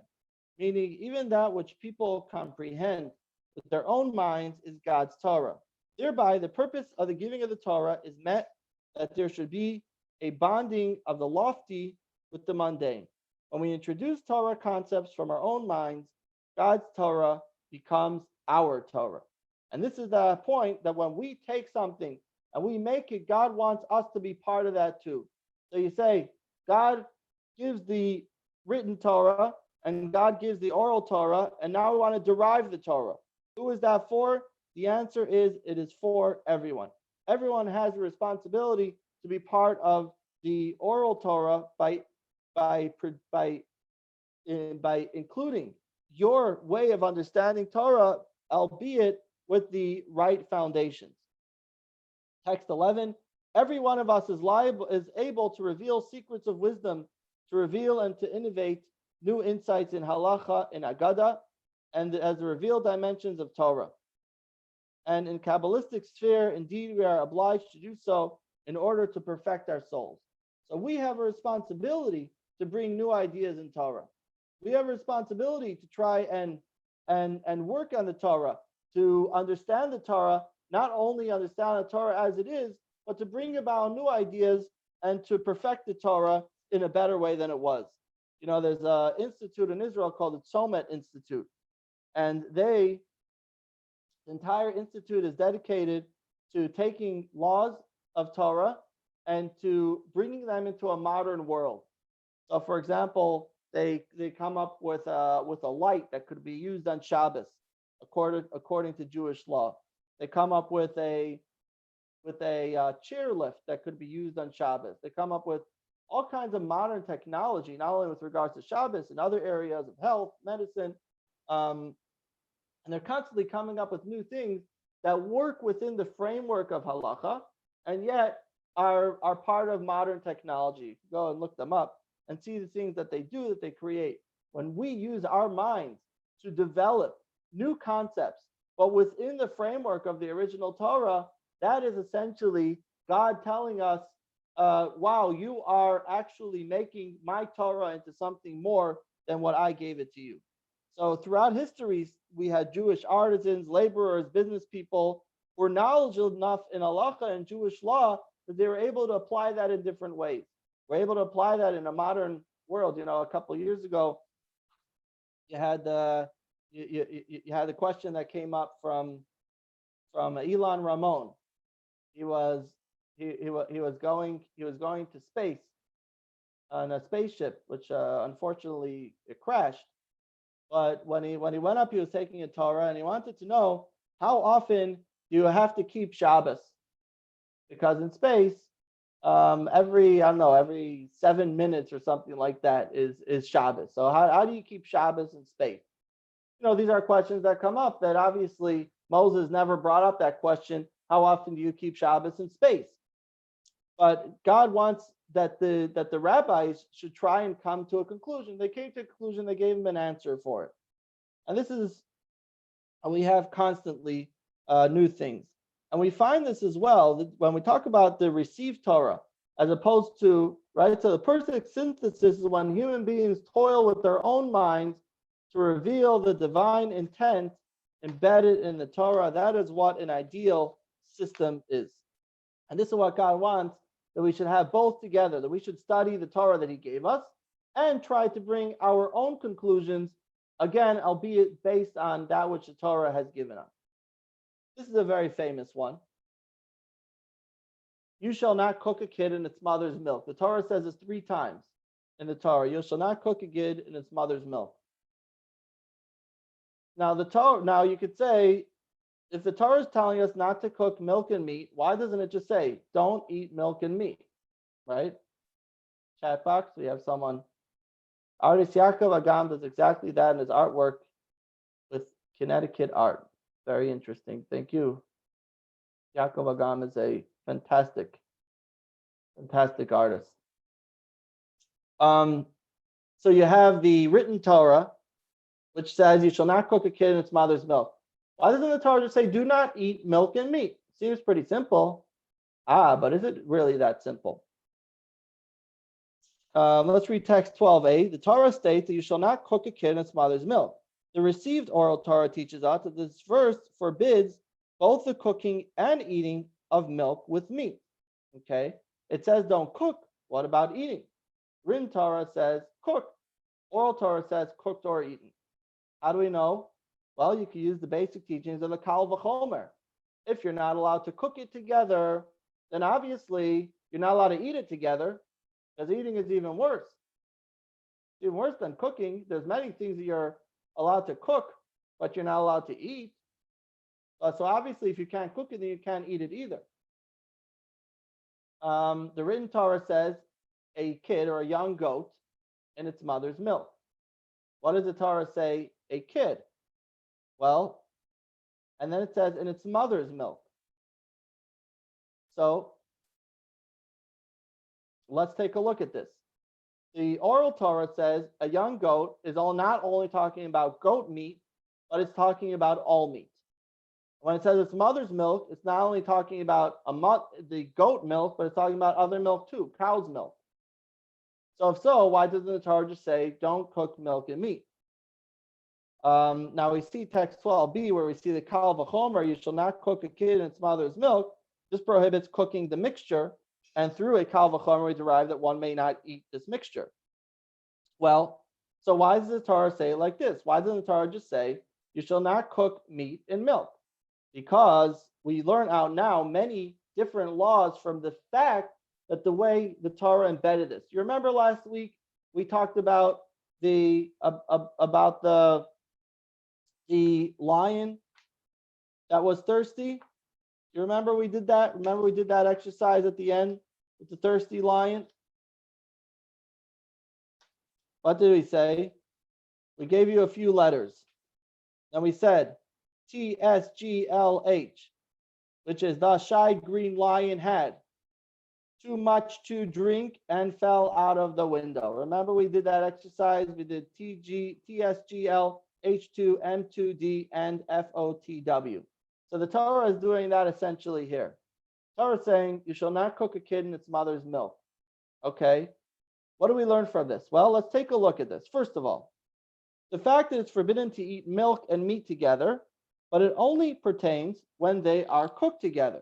Speaker 1: meaning even that which people comprehend with their own minds is God's Torah. Thereby, the purpose of the giving of the Torah is met, that there should be a bonding of the lofty with the mundane. When we introduce Torah concepts from our own minds, God's Torah becomes our Torah. And this is the point that when we take something and we make it, God wants us to be part of that too. So you say, God gives the written Torah and God gives the oral Torah, and now we want to derive the Torah. Who is that for? The answer is, it is for everyone. Everyone has a responsibility to be part of the oral Torah by including your way of understanding Torah, albeit with the right foundations. Text 11, every one of us is able to reveal secrets of wisdom, to reveal and to innovate new insights in halacha, in agada, and as the revealed dimensions of Torah. And in Kabbalistic sphere, indeed, we are obliged to do so in order to perfect our souls. So we have a responsibility to bring new ideas in Torah. We have a responsibility to try and work on the Torah, to understand the Torah, not only understand the Torah as it is, but to bring about new ideas and to perfect the Torah in a better way than it was. You know, there's an institute in Israel called the Tzomet Institute, and the entire institute is dedicated to taking laws of Torah and to bringing them into a modern world. So, for example, they come up with a light that could be used on Shabbos, according to Jewish law. They come up with a chair lift that could be used on Shabbos. They come up with all kinds of modern technology, not only with regards to Shabbos, in other areas of health, medicine, and they're constantly coming up with new things that work within the framework of halacha, and yet are part of modern technology. Go and look them up and see the things that they do, that they create. When we use our minds to develop new concepts, but within the framework of the original Torah, that is essentially God telling us, wow, you are actually making my Torah into something more than what I gave it to you. So throughout history, we had Jewish artisans, laborers, business people who were knowledgeable enough in halacha and Jewish law that they were able to apply that in different ways. We're able to apply that in a modern world. You know, a couple of years ago, you had the question that came up from Elon Ramon. He was going to space on a spaceship, which unfortunately it crashed. But when he went up, he was taking a Torah, and he wanted to know, how often do you have to keep Shabbos? because in space, every 7 minutes or something like that is Shabbos. So how do you keep Shabbos in space? These are questions that come up that obviously Moses never brought up that question. How often do you keep Shabbos in space? But God wants that the rabbis should try and come to a conclusion. They came to a conclusion. They gave him an answer for it. And this is, and we have constantly new things. And we find this as well that when we talk about the received Torah, as opposed to, right? So the perfect synthesis is when human beings toil with their own minds to reveal the divine intent embedded in the Torah. That is what an ideal system is. And this is what God wants, that we should have both together, that we should study the Torah that he gave us and try to bring our own conclusions, again, albeit based on that which the Torah has given us. This is a very famous one. You shall not cook a kid in its mother's milk. The Torah says this 3 times in the Torah. You shall not cook a kid in its mother's milk. Now, now you could say, if the Torah is telling us not to cook milk and meat, why doesn't it just say, don't eat milk and meat, right? Chat box, we have someone. Artist Yaakov Agam does exactly that in his artwork with Connecticut art. Very interesting. Thank you. Yaakov Agam is a fantastic artist. So you have the written Torah, which says you shall not cook a kid in its mother's milk. Why doesn't the Torah just say do not eat milk and meat? Seems pretty simple. But is it really that simple? Let's read text 12a. The Torah states that you shall not cook a kid in its mother's milk. The received oral Torah teaches us that this verse forbids both the cooking and eating of milk with meat. Okay? It says don't cook. What about eating? Written Torah says cook. Oral Torah says cooked or eaten. How do we know? Well, you can use the basic teachings of the Kal V'chomer. If you're not allowed to cook it together, then obviously you're not allowed to eat it together, because eating is even worse. Even worse than cooking. There's many things that you're allowed to cook, but you're not allowed to eat. So obviously, if you can't cook it, then you can't eat it either. The written Torah says a kid or a young goat in its mother's milk. What does the Torah say? A kid. Well, and then it says in its mother's milk. So let's take a look at this. The oral Torah says a young goat is not only talking about goat meat, but it's talking about all meat. When it says its mother's milk, it's not only talking about the goat milk, but it's talking about other milk too, cow's milk. So if so, why doesn't the Torah just say don't cook milk and meat? Now we see text 12b where we see the Kal V'chomer, you shall not cook a kid in its mother's milk. This prohibits cooking the mixture, and through a Kal V'chomer we derive that one may not eat this mixture. Well, so why does the Torah say it like this? Why doesn't the Torah just say you shall not cook meat and milk? Because we learn out now many different laws from the fact that the way the Torah embedded this. You remember last week we talked about the lion that was thirsty. You remember we did that? Remember we did that exercise at the end with the thirsty lion? What did we say? We gave you a few letters. And we said TSGLH, which is the shy green lion had too much to drink and fell out of the window. Remember we did that exercise? We did TSGL, H2, M2D, and FOTW. So the Torah is doing that essentially here. Torah is saying you shall not cook a kid in its mother's milk. Okay, what do we learn from this? Well, let's take a look at this. First of all, the fact that it's forbidden to eat milk and meat together, but it only pertains when they are cooked together.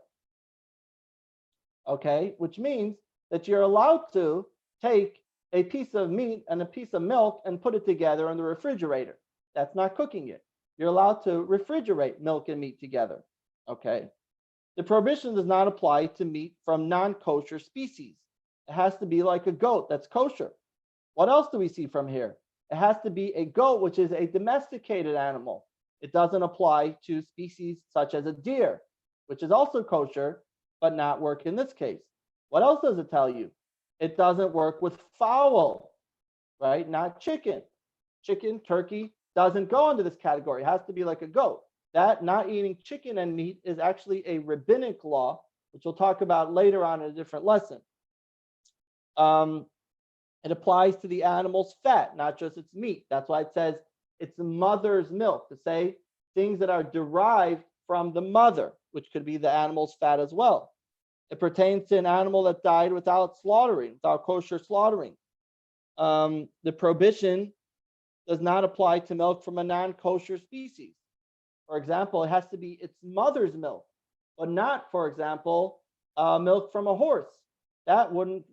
Speaker 1: Okay, which means that you're allowed to take a piece of meat and a piece of milk and put it together in the refrigerator. That's not cooking it. You're allowed to refrigerate milk and meat together. Okay. The prohibition does not apply to meat from non-kosher species. It has to be like a goat that's kosher. What else do we see from here? It has to be a goat, which is a domesticated animal. It doesn't apply to species such as a deer, which is also kosher, but not work in this case. What else does it tell you? It doesn't work with fowl, right? Not chicken. Chicken, turkey doesn't go into this category. It has to be like a goat. That not eating chicken and meat is actually a rabbinic law, which we'll talk about later on in a different lesson. It applies to the animal's fat, not just its meat. That's why it says it's the mother's milk, to say things that are derived from the mother, which could be the animal's fat as well. It pertains to an animal that died without slaughtering, without kosher slaughtering. The prohibition does not apply to milk from a non-kosher species. For example, it has to be its mother's milk, but not, for example, milk from a horse. That would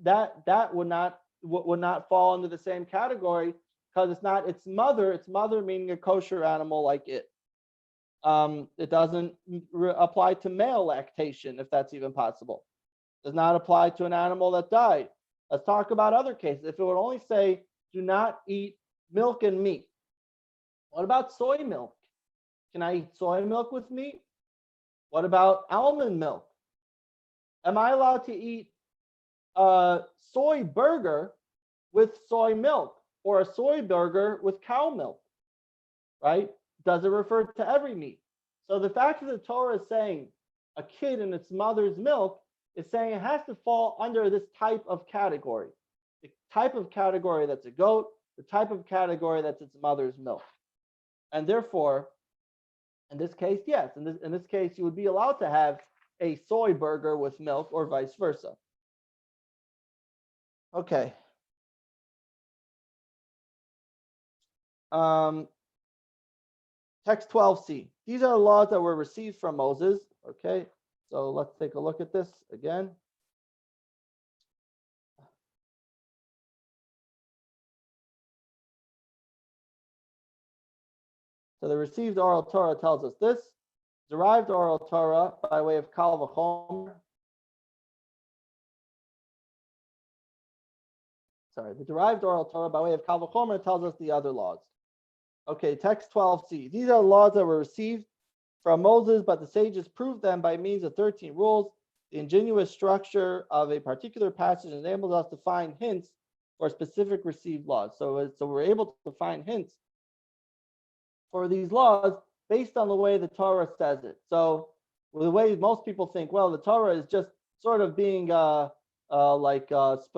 Speaker 1: not fall into the same category because it's not its mother. Its mother meaning a kosher animal like it. It doesn't apply to male lactation, if that's even possible. Does not apply to an animal that died. Let's talk about other cases. If it would only say, do not eat milk and meat. What about soy milk? Can I eat soy milk with meat? What about almond milk? Am I allowed to eat a soy burger with soy milk or a soy burger with cow milk? Right? Does it refer to every meat? So the fact that the Torah is saying a kid in its mother's milk is saying it has to fall under this type of category. The type of category that's a goat, the type of category that's its mother's milk. And therefore, in this case, yes, in this case, you would be allowed to have a soy burger with milk or vice versa. Okay. Text 12c. These are the laws that were received from Moses. Okay, so let's take a look at this again. So the received oral Torah tells us this. Derived oral Torah by way of Kal V'chomer. Sorry, the derived oral Torah by way of Kal V'chomer tells us the other laws. Okay, text 12c. These are laws that were received from Moses, but the sages proved them by means of 13 rules. The ingenious structure of a particular passage enables us to find hints for specific received laws. So we're able to find hints for these laws based on the way the Torah says it. So the way most people think, well, the Torah is just sort of being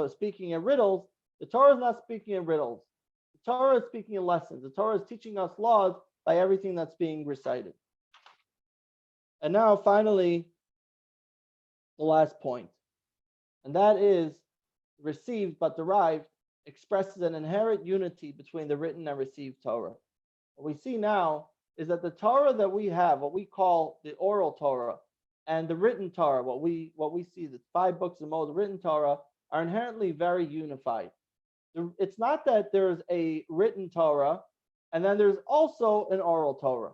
Speaker 1: speaking in riddles. The Torah is not speaking in riddles. The Torah is speaking in lessons. The Torah is teaching us laws by everything that's being recited. And now, finally, the last point, and that is received but derived expresses an inherent unity between the written and received Torah. What we see now is that the Torah that we have, what we call the oral Torah, and the written Torah, what we see, the 5 books of Moses, written Torah, are inherently very unified. It's not that there's a written Torah and then there's also an oral Torah.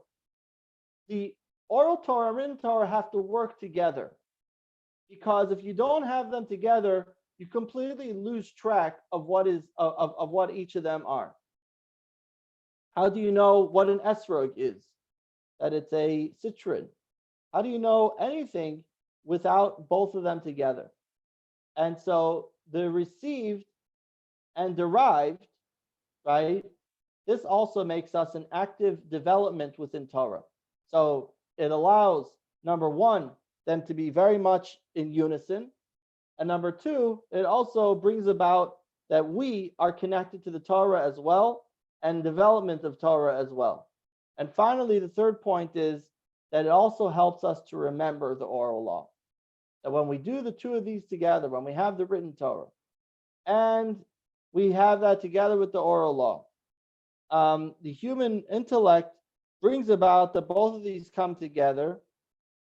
Speaker 1: The oral Torah and written Torah have to work together, because if you don't have them together, you completely lose track of what each of them are. How do you know what an esrog is? That it's a citron. How do you know anything without both of them together? And so the received and derived, right? This also makes us an active development within Torah. So it allows, number one, them to be very much in unison. And number two, it also brings about that we are connected to the Torah as well, and development of Torah as well. And finally, the third point is that it also helps us to remember the oral law. That when we do the two of these together, when we have the written Torah, and we have that together with the oral law, the human intellect brings about that both of these come together,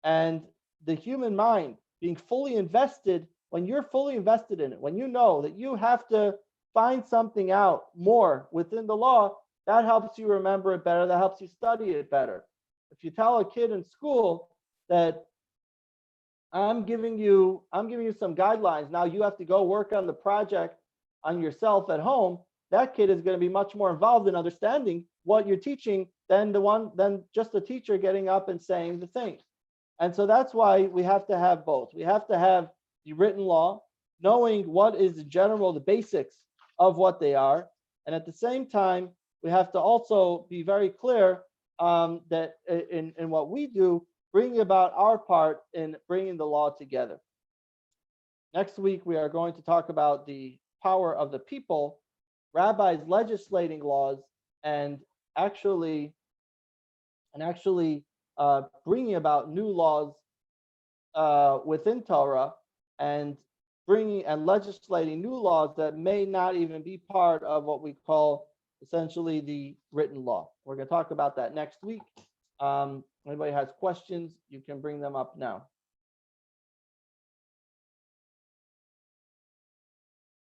Speaker 1: and the human mind being fully invested, when you're fully invested in it, when you know that you have to find something out more within the law, that helps you remember it better, that helps you study it better. If you tell a kid in school that I'm giving you some guidelines, now you have to go work on the project on yourself at home, that kid is going to be much more involved in understanding what you're teaching than just the teacher getting up and saying the thing. And so that's why we have to have both. We have to have the written law, knowing what is the general, the basics of what they are. And at the same time, we have to also be very clear that in what we do, bringing about our part in bringing the law together. Next week, we are going to talk about the power of the people, rabbis legislating laws, and actually bringing about new laws within Torah, and bringing and legislating new laws that may not even be part of what we call essentially the written law. We're going to talk about that next week. Anybody has questions, you can bring them up now.